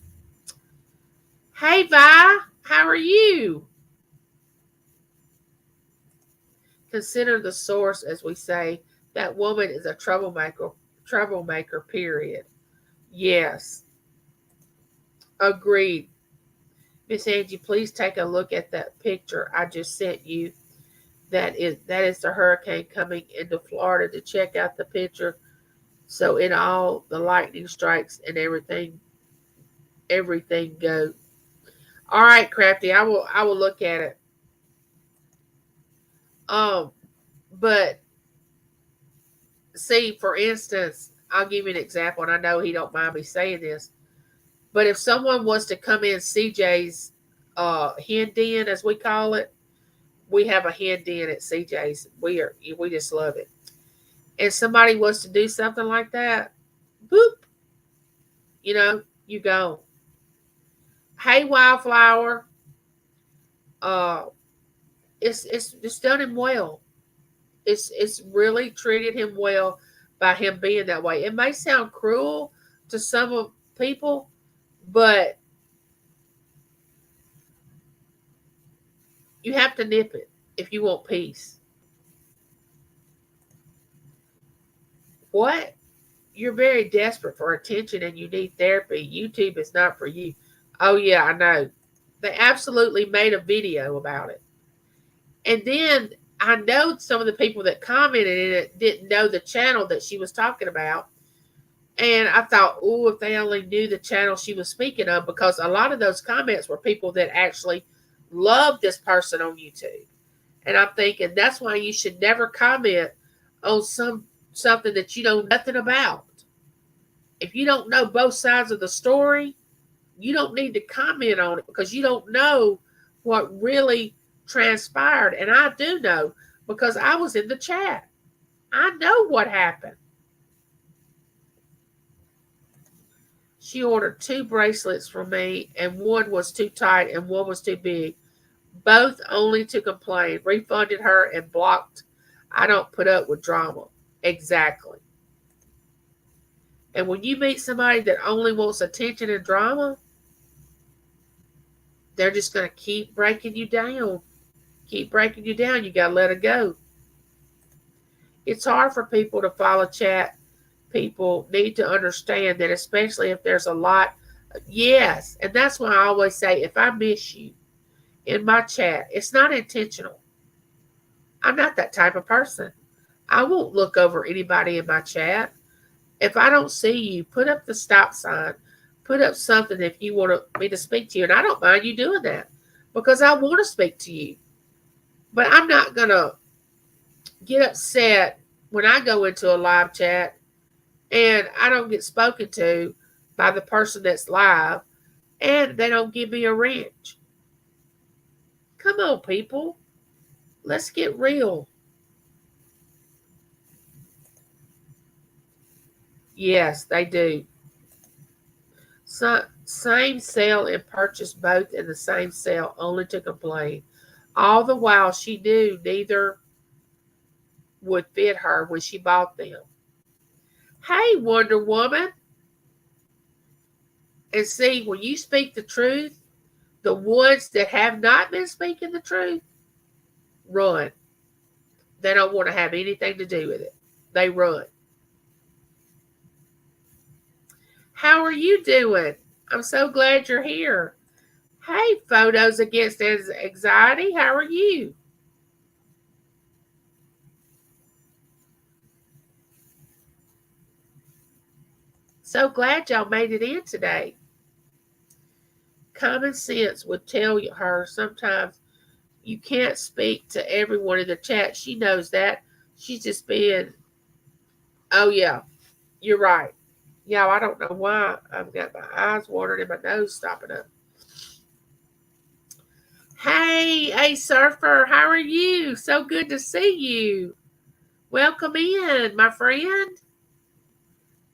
Hey, Vi, how are you? Consider the source, as we say. That woman is a troublemaker, period. Yes. Agreed. Miss Angie, please take a look at that picture I just sent you. That is the hurricane coming into Florida. To check out the picture. So in all the lightning strikes and everything go. All right, Crafty, I will look at it. But see, for instance, I'll give you an example, and I know he don't mind me saying this. But if someone was to come in CJ's hen den, as we call it, we have a hen den at CJ's. We just love it. And somebody was to do something like that, boop, you go. Hey, Wildflower, it's done him well. It's really treated him well by him being that way. It may sound cruel to some of people, but you have to nip it if you want peace. What? You're very desperate for attention and you need therapy. YouTube is not for you. Oh, yeah, I know. They absolutely made a video about it. And then I know some of the people that commented in it didn't know the channel that she was talking about. And I thought, oh, if they only knew the channel she was speaking of, because a lot of those comments were people that actually love this person on YouTube. And I'm thinking that's why you should never comment on something that you know nothing about. If you don't know both sides of the story, you don't need to comment on it because you don't know what really transpired. And I do know because I was in the chat. I know what happened. She ordered 2 bracelets from me, and one was too tight and one was too big. Both only to complain. Refunded her and blocked. I don't put up with drama. Exactly. And when you meet somebody that only wants attention and drama, they're just going to keep breaking you down. Keep breaking you down. You got to let it go. It's hard for people to follow chat. People need to understand that, especially if there's a lot. Yes. And that's why I always say, if I miss you in my chat, it's not intentional. I'm not that type of person. I won't look over anybody in my chat. If I don't see you, put up the stop sign. Put up something if you want me to speak to you. And I don't mind you doing that because I want to speak to you. But I'm not going to get upset when I go into a live chat and I don't get spoken to by the person that's live and they don't give me a wrench. Come on, people. Let's get real. Yes, they do. So, same sale and purchased both in the same sale, only to complain. All the while she knew neither would fit her when she bought them. Hey, Wonder Woman. And see, when you speak the truth, the ones that have not been speaking the truth run. They don't want to have anything to do with it. They run. How are you doing? I'm so glad you're here. Hey, Photos Against Anxiety. How are you? So glad y'all made it in today. Common sense would tell her sometimes you can't speak to everyone in the chat. She knows that. She's just being, oh, yeah, you're right. Yeah, I don't know why I've got my eyes watering and my nose stopping up. Hey, Surfer, how are you? So good to see you. Welcome in, my friend.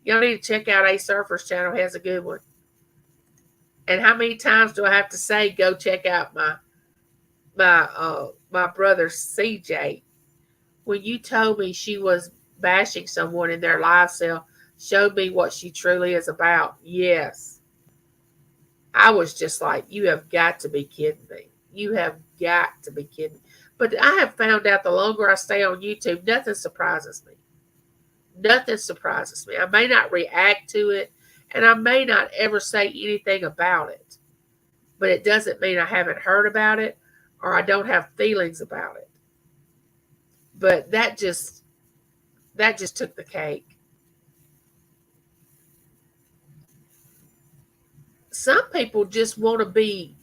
Y'all need to check out Surfer's channel. He has a good one. And how many times do I have to say go check out my brother CJ? When you told me she was bashing someone in their live sale, showed me what she truly is about. Yes. I was just like, you have got to be kidding me. You have got to be kidding me. But I have found out the longer I stay on YouTube, nothing surprises me. Nothing surprises me. I may not react to it, and I may not ever say anything about it. But it doesn't mean I haven't heard about it or I don't have feelings about it. But that just took the cake. Some people just want to be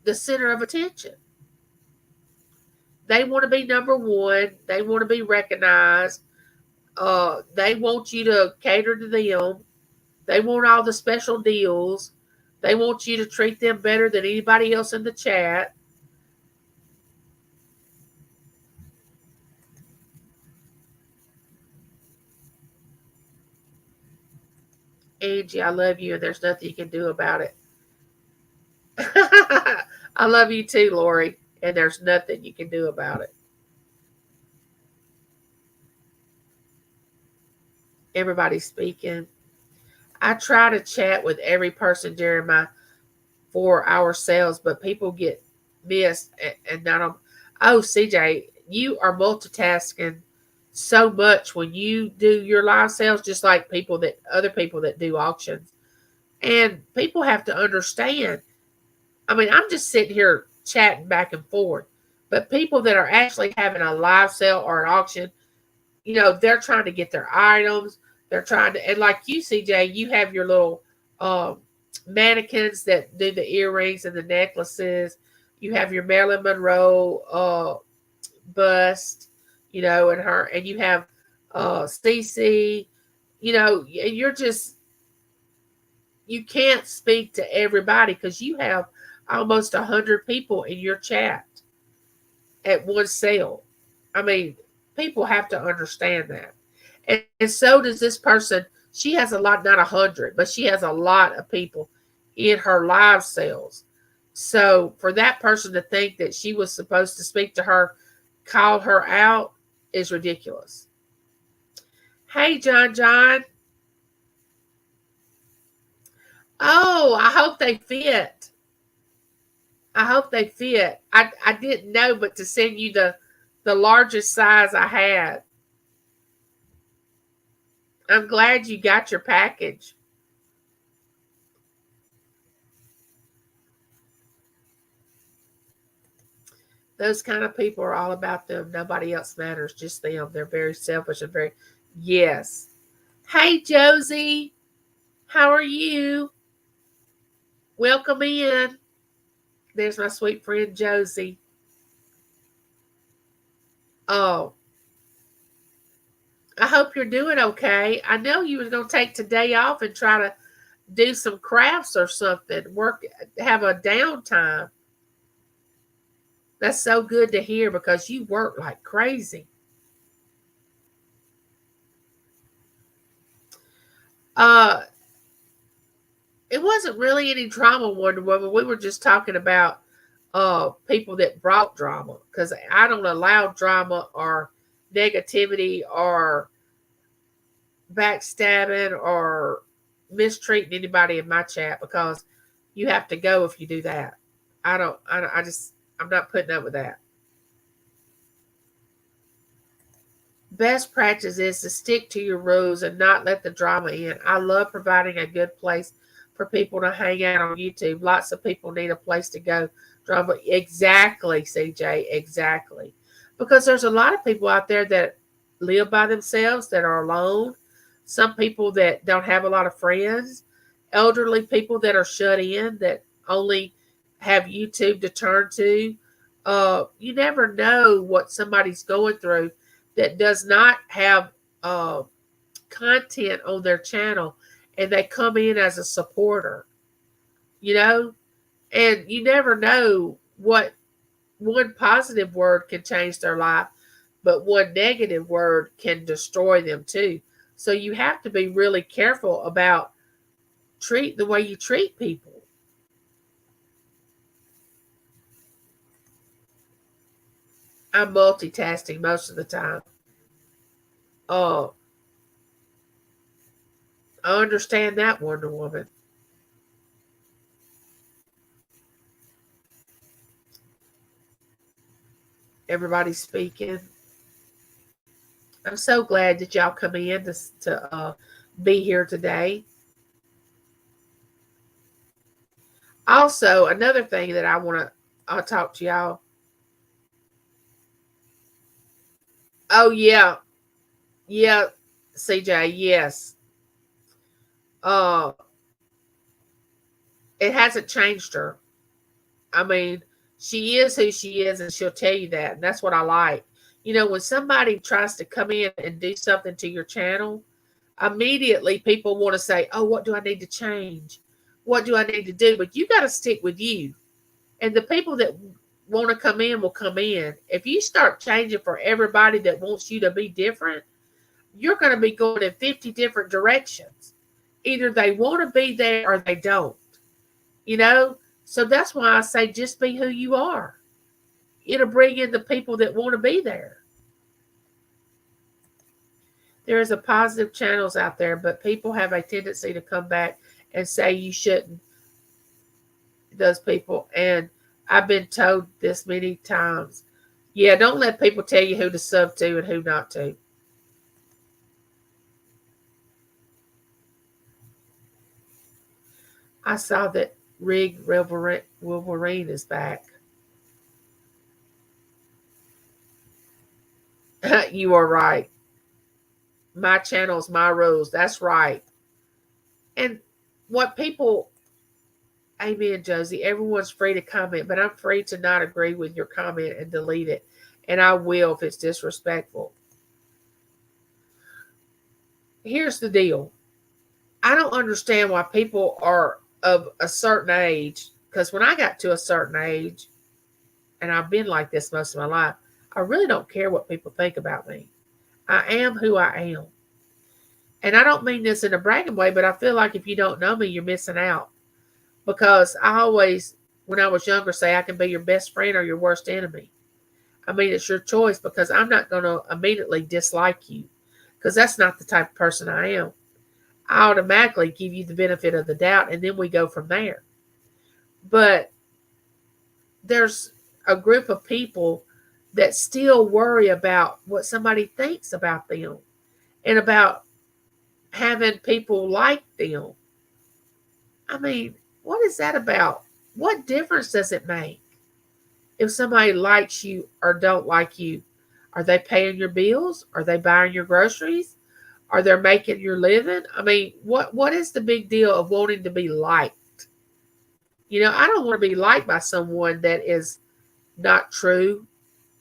the center of attention. They want to be number one. They want to be recognized. They want you to cater to them. They want all the special deals. They want you to treat them better than anybody else in the chat. Angie, I love you, and there's nothing you can do about it. I love you too, Lori, and there's nothing you can do about it. Everybody's speaking. I try to chat with every person during my 4-hour sales, but people get missed and not on. Oh, CJ, you are multitasking so much when you do your live sales, just like other people that do auctions. And people have to understand. I mean, I'm just sitting here chatting back and forth, but people that are actually having a live sale or an auction, they're trying to get their items. They're trying to, and like you, CJ, you have your little mannequins that do the earrings and the necklaces. You have your Marilyn Monroe bust, and you have Cece, and you can't speak to everybody because you have almost 100 people in your chat at one sale. I mean, people have to understand that. And so does this person. She has a lot, not 100, but she has a lot of people in her live sales. So for that person to think that she was supposed to speak to her, call her out, is ridiculous. Hey, John. Oh, I hope they fit. I hope they fit. I didn't know but to send you the largest size I had. I'm glad you got your package. Those kind of people are all about them. Nobody else matters, just them. They're very selfish and very, yes. Hey, Josie. How are you? Welcome in. There's my sweet friend, Josie. Oh, I hope you're doing okay. I know you were going to take today off and try to do some crafts or something. Have a downtime. That's so good to hear because you work like crazy. Uh, it wasn't really any drama, Wonder Woman. We were just talking about people that brought drama, because I don't allow drama or negativity or backstabbing or mistreating anybody in my chat, because you have to go if you do that. I just, I'm not putting up with that. Best practice is to stick to your rules and not let the drama in. I love providing a good place for people to hang out on YouTube. Lots of people need a place to go. Drama, exactly, CJ, exactly. Because there's a lot of people out there that live by themselves, that are alone. Some people that don't have a lot of friends. Elderly people that are shut in, that only have YouTube to turn to. You never know what somebody's going through that does not have uh, content on their channel, and they come in as a supporter, you know, and you never know what one positive word can change their life, but one negative word can destroy them too. So you have to be really careful about treat the way you treat people. I'm multitasking most of the time. Oh, I understand that, Wonder Woman. Everybody's speaking. I'm so glad that y'all come in to be here today. Also, another thing that I want to I'll talk to y'all. Oh yeah, yeah, CJ, yes. Uh, it hasn't changed her. I mean, she is who she is, and she'll tell you that, and that's what I like. You know, when somebody tries to come in and do something to your channel, immediately people want to say, "Oh, what do I need to change? What do I need to do?" But you got to stick with you. And the people that want to come in will come in. If you start changing for everybody that wants you to be different, you're going to be going in 50 different directions. Either they want to be there or they don't, you know? So that's why I say just be who you are. It'll bring in the people that want to be there. There is a positive channels out there, but people have a tendency to come back and say you shouldn't, those people. And I've been told this many times. Yeah, don't let people tell you who to sub to and who not to. I saw that Rig Wolverine is back. You are right. My channels, my rules. That's right. And what people, amen, Josie, everyone's free to comment, but I'm free to not agree with your comment and delete it. And I will if it's disrespectful. Here's the deal. I don't understand why people are of a certain age, because when I got to a certain age, and I've been like this most of my life, I really don't care what people think about me. I am who I am. And I don't mean this in a bragging way, but I feel like if you don't know me, you're missing out. Because I always, when I was younger, say I can be your best friend or your worst enemy. I mean, it's your choice, because I'm not going to immediately dislike you, because that's not the type of person I am. I automatically give you the benefit of the doubt, and then we go from there. But there's a group of people that still worry about what somebody thinks about them and about having people like them. I mean, what is that about? What difference does it make if somebody likes you or don't like you? Are they paying your bills? Are they buying your groceries? Are they making your living? I mean, what is the big deal of wanting to be liked? You know, I don't want to be liked by someone that is not true,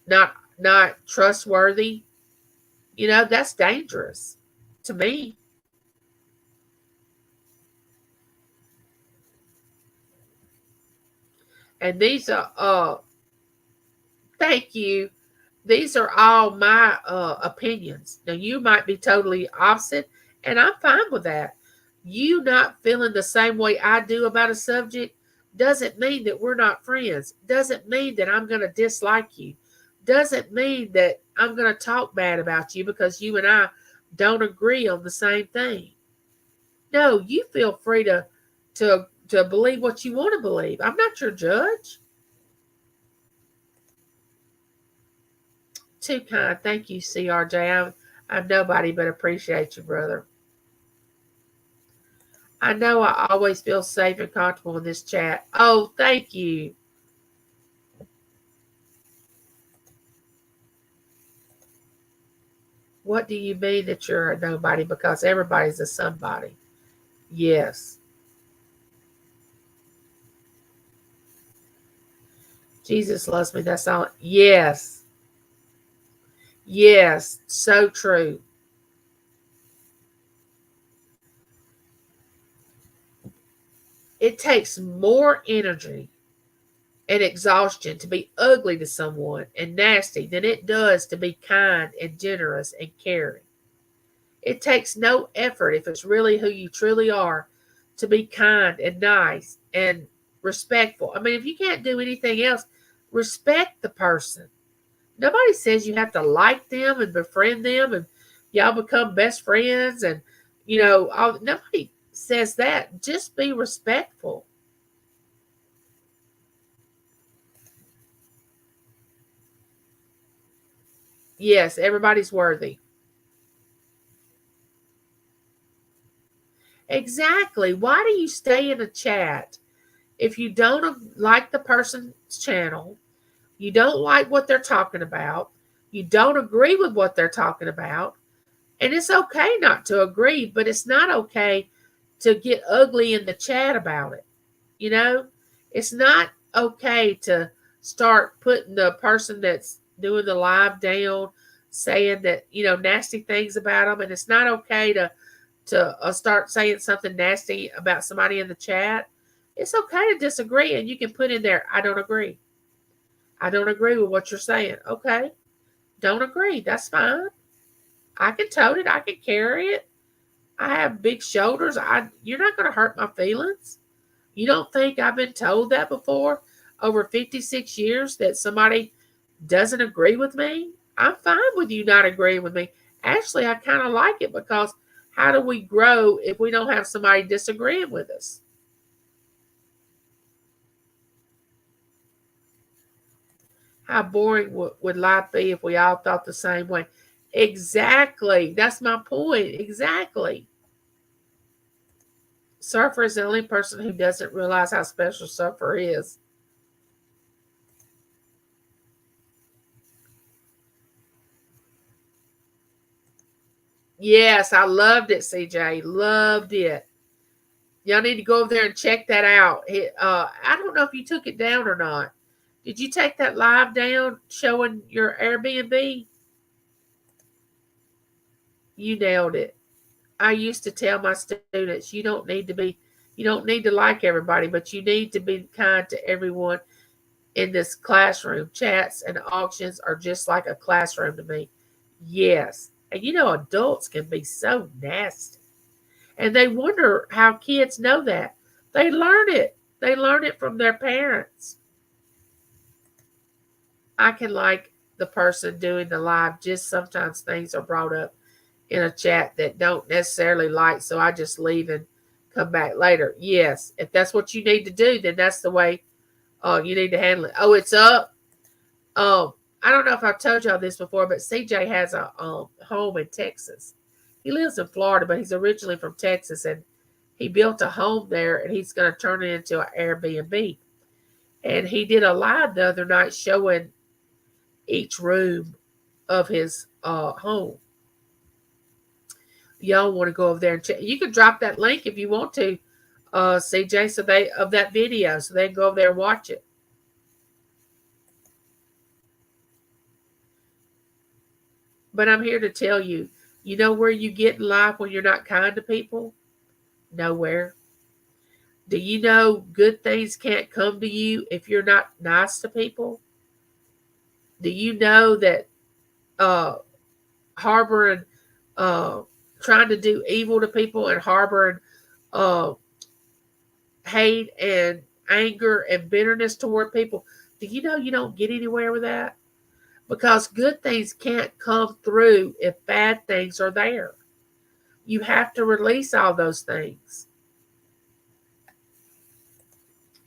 not trustworthy. You know, that's dangerous to me. And these are thank you. These are all my opinions. Now you might be totally opposite, and I'm fine with that. You not feeling the same way I do about a subject doesn't mean that we're not friends. Doesn't mean that I'm going to dislike you. Doesn't mean that I'm going to talk bad about you because you and I don't agree on the same thing. No, you feel free to believe what you want to believe. I'm not your judge. Too kind. Thank you, CRJ. I'm nobody but appreciate you, brother. I know I always feel safe and comfortable in this chat. Oh, thank you. What do you mean that you're a nobody? Because everybody's a somebody. Yes. Jesus loves me. That's all. Yes. Yes. So true. It takes more energy and exhaustion to be ugly to someone and nasty than it does to be kind and generous and caring. It takes no effort if it's really who you truly are to be kind and nice and respectful. I mean, if you can't do anything else, respect the person. Nobody says you have to like them and befriend them and y'all become best friends and nobody says that. Just be respectful. Yes, everybody's worthy. Exactly. Why do you stay in a chat if you don't like the person's channel? You don't like what they're talking about. You don't agree with what they're talking about. And it's okay not to agree, but it's not okay to get ugly in the chat about it. You know, it's not okay to start putting the person that's doing the live down, saying that, nasty things about them. And it's not okay to start saying something nasty about somebody in the chat. It's okay to disagree, and you can put in there, I don't agree. I don't agree with what you're saying. Okay. Don't agree. That's fine. I can tote it. I can carry it. I have big shoulders. You're not going to hurt my feelings. You don't think I've been told that before over 56 years that somebody doesn't agree with me? I'm fine with you not agreeing with me. Actually, I kind of like it because how do we grow if we don't have somebody disagreeing with us? How boring would life be if we all thought the same way? Exactly. That's my point. Exactly. Surfer is the only person who doesn't realize how special Surfer is. Yes, I loved it, CJ. Loved it. Y'all need to go over there and check that out. I don't know if you took it down or not. Did you take that live down showing your Airbnb? You nailed it. I used to tell my students, you don't need to like everybody, but you need to be kind to everyone in this classroom. Chats and auctions are just like a classroom to me. Yes. And adults can be so nasty. And they wonder how kids know that. They learn it. They learn it from their parents. I can like the person doing the live, just sometimes things are brought up in a chat that don't necessarily like, so I just leave and come back later. Yes, if that's what you need to do, then that's the way you need to handle it. Oh, it's up. Um, I don't know if I've told y'all this before, but CJ has a home in Texas. He lives in Florida, but he's originally from Texas, and he built a home there, and he's going to turn it into an Airbnb. And he did a live the other night showing each room of his home. Y'all want to go over there and check? You can drop that link if you want to, CJ, so they of that video, so they can go over there and watch it. But I'm here to tell you, you know where you get in life when you're not kind to people? Nowhere. Do you know good things can't come to you if you're not nice to people? Do you know that uh, harboring, uh, trying to do evil to people and harboring uh, hate and anger and bitterness toward people, do you know you don't get anywhere with that? Because good things can't come through if bad things are there. You have to release all those things.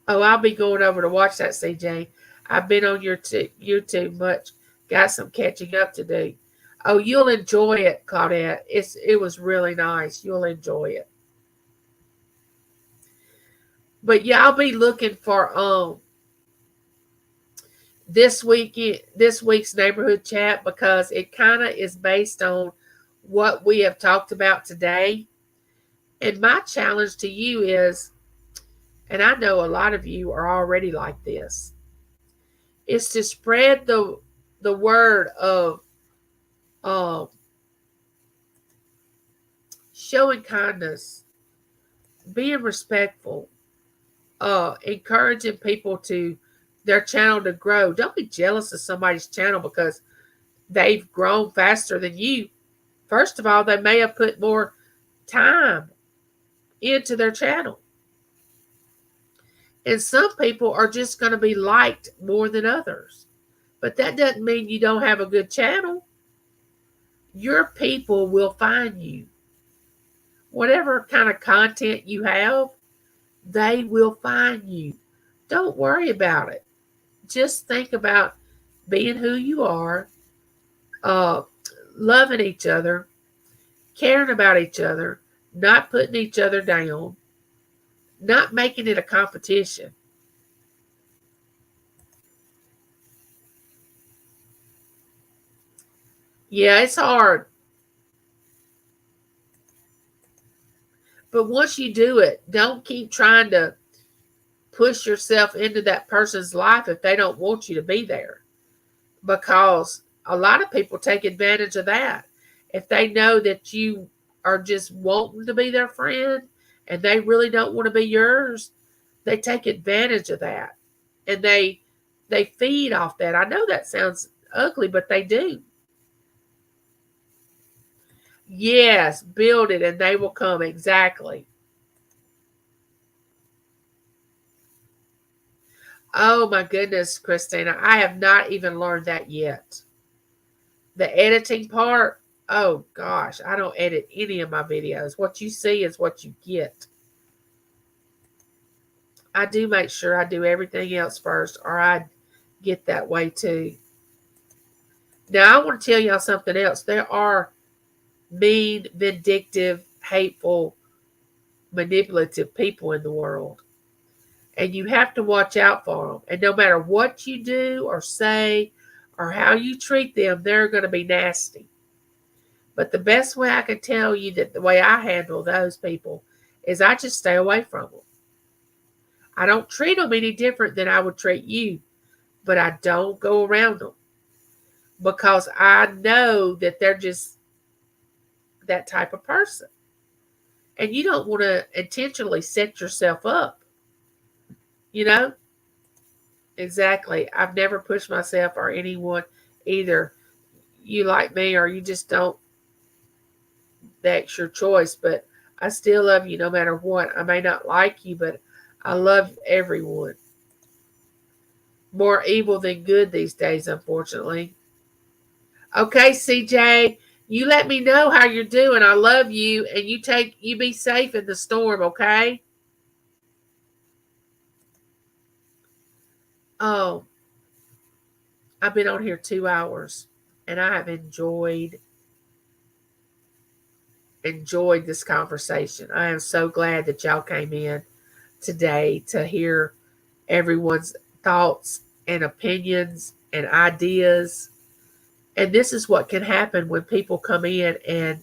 Oh, I'll be going over to watch that, CJ. I've been on your YouTube much. Got some catching up to do. Oh, you'll enjoy it, Claudette. It was really nice. You'll enjoy it. But yeah, I'll be looking for this week's neighborhood chat, because it kind of is based on what we have talked about today. And my challenge to you is, and I know a lot of you are already like this, is to spread the word of um, showing kindness, being respectful, encouraging people to their channel to grow. Don't be jealous of somebody's channel because they've grown faster than you. First of all, they may have put more time into their channel. And some people are just going to be liked more than others. But that doesn't mean you don't have a good channel. Your people will find you. Whatever kind of content you have, they will find you. Don't worry about it. Just think about being who you are, loving each other, caring about each other, not putting each other down, not making it a competition. Yeah, it's hard. But once you do it, don't keep trying to push yourself into that person's life if they don't want you to be there. Because a lot of people take advantage of that. If they know that you are just wanting to be their friend and they really don't want to be yours, they take advantage of that. And they feed off that. I know that sounds ugly, but they do. Yes, build it and they will come. Exactly. Oh my goodness, Christina. I have not even learned that yet. The editing part, oh gosh, I don't edit any of my videos. What you see is what you get. I do make sure I do everything else first, or I get that way too. Now, I want to tell y'all something else. There are mean, vindictive, hateful, manipulative people in the world. And you have to watch out for them. And no matter what you do or say or how you treat them, they're going to be nasty. But the best way I can tell you that the way I handle those people is I just stay away from them. I don't treat them any different than I would treat you, but I don't go around them because I know that they're just that type of person. And you don't want to intentionally set yourself up, you know? Exactly. I've never pushed myself or anyone either. You like me or you just don't, that's your choice. But I still love you no matter what. I may not like you, but I love everyone. More evil than good these days, unfortunately. Okay, CJ, you let me know how you're doing. I love you, and you be safe in the storm, okay? Oh, I've been on here 2 hours, and I have enjoyed this conversation. I am so glad that y'all came in today to hear everyone's thoughts and opinions and ideas. And this is what can happen when people come in and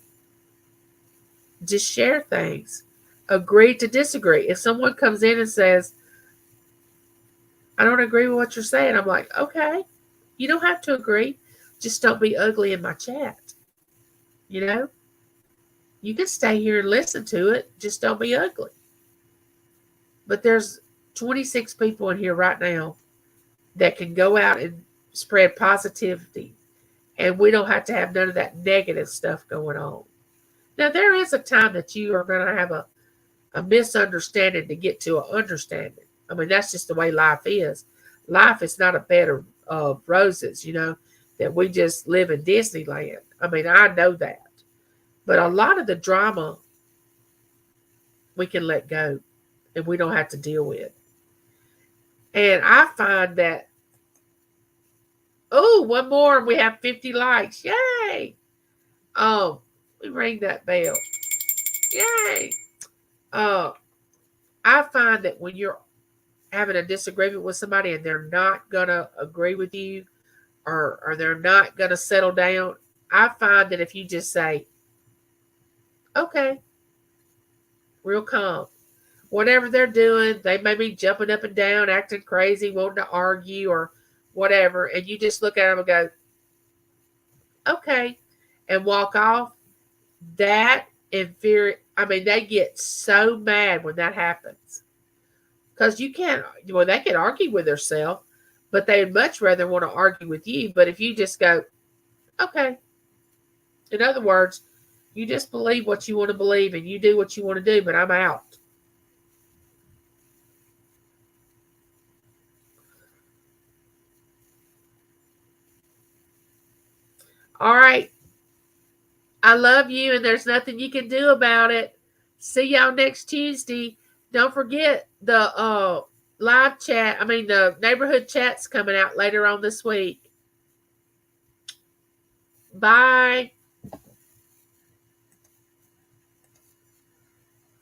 just share things. Agree to disagree. If someone comes in and says, I don't agree with what you're saying, I'm like, okay, you don't have to agree. Just don't be ugly in my chat. You know? You can stay here and listen to it. Just don't be ugly. But there's 26 people in here right now that can go out and spread positivity. And we don't have to have none of that negative stuff going on. Now, there is a time that you are going to have a misunderstanding to get to an understanding. I mean, that's just the way life is. Life is not a bed of roses, that we just live in Disneyland. I mean, I know that. But a lot of the drama we can let go and we don't have to deal with. And I find that, oh, one more and we have 50 likes. Yay! We ring that bell. Yay! I find that when you're having a disagreement with somebody and they're not gonna agree with you, or they're not gonna settle down, I find that if you just say, okay, real calm, whatever they're doing, they may be jumping up and down, acting crazy, wanting to argue or whatever, and you just look at them and go, okay, and walk off. That they get so mad when that happens. Because you can't, they can argue with themselves, but they'd much rather want to argue with you. But if you just go, okay, in other words, you just believe what you want to believe and you do what you want to do, but I'm out. All right. I love you, and there's nothing you can do about it. See y'all next Tuesday. Don't forget the live chat. I mean, the neighborhood chat's coming out later on this week. Bye.